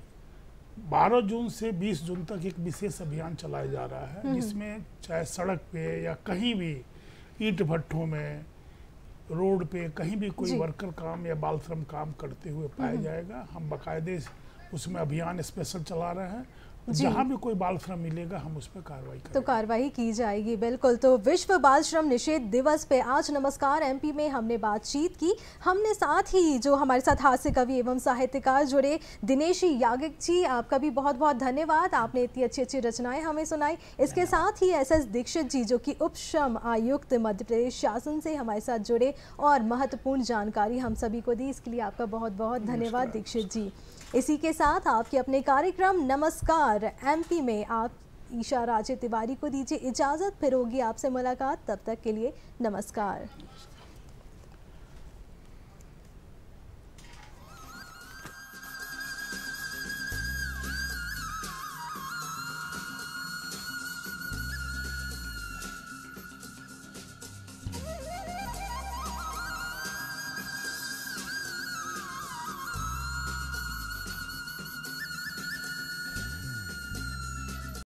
12 जून से 20 जून तक एक विशेष अभियान चलाया जा रहा है, जिसमें चाहे सड़क पे या कहीं भी ईंट भट्ठों में, रोड पे कहीं भी कोई वर्कर काम या बाल श्रम काम करते हुए पाया जाएगा। हम बाकायदे उसमें अभियान स्पेशल चला रहे हैं जहाँ भी कोई बाल श्रम मिलेगा हम उस पर कार्रवाई करेंगे। तो कार्रवाई की जाएगी, बिल्कुल। तो विश्व बाल श्रम निषेध दिवस पे आज नमस्कार एमपी में हमने बातचीत की। हमने साथ ही जो हमारे साथ हास्य कवि एवं साहित्यकार जुड़े दिनेश याज्ञिक जी, आपका भी बहुत बहुत धन्यवाद, आपने इतनी अच्छी अच्छी रचनाएं हमें सुनाई। इसके साथ ही एसएस दीक्षित जी जो कि उप श्रम आयुक्त मध्य प्रदेश शासन से हमारे साथ जुड़े और महत्वपूर्ण जानकारी हम सभी को दी, इसके लिए आपका बहुत बहुत धन्यवाद दीक्षित जी। इसी के साथ आपके अपने कार्यक्रम नमस्कार एमपी में आप ईशा राजे तिवारी को दीजिए इजाज़त, फिर होगी आपसे मुलाकात, तब तक के लिए नमस्कार।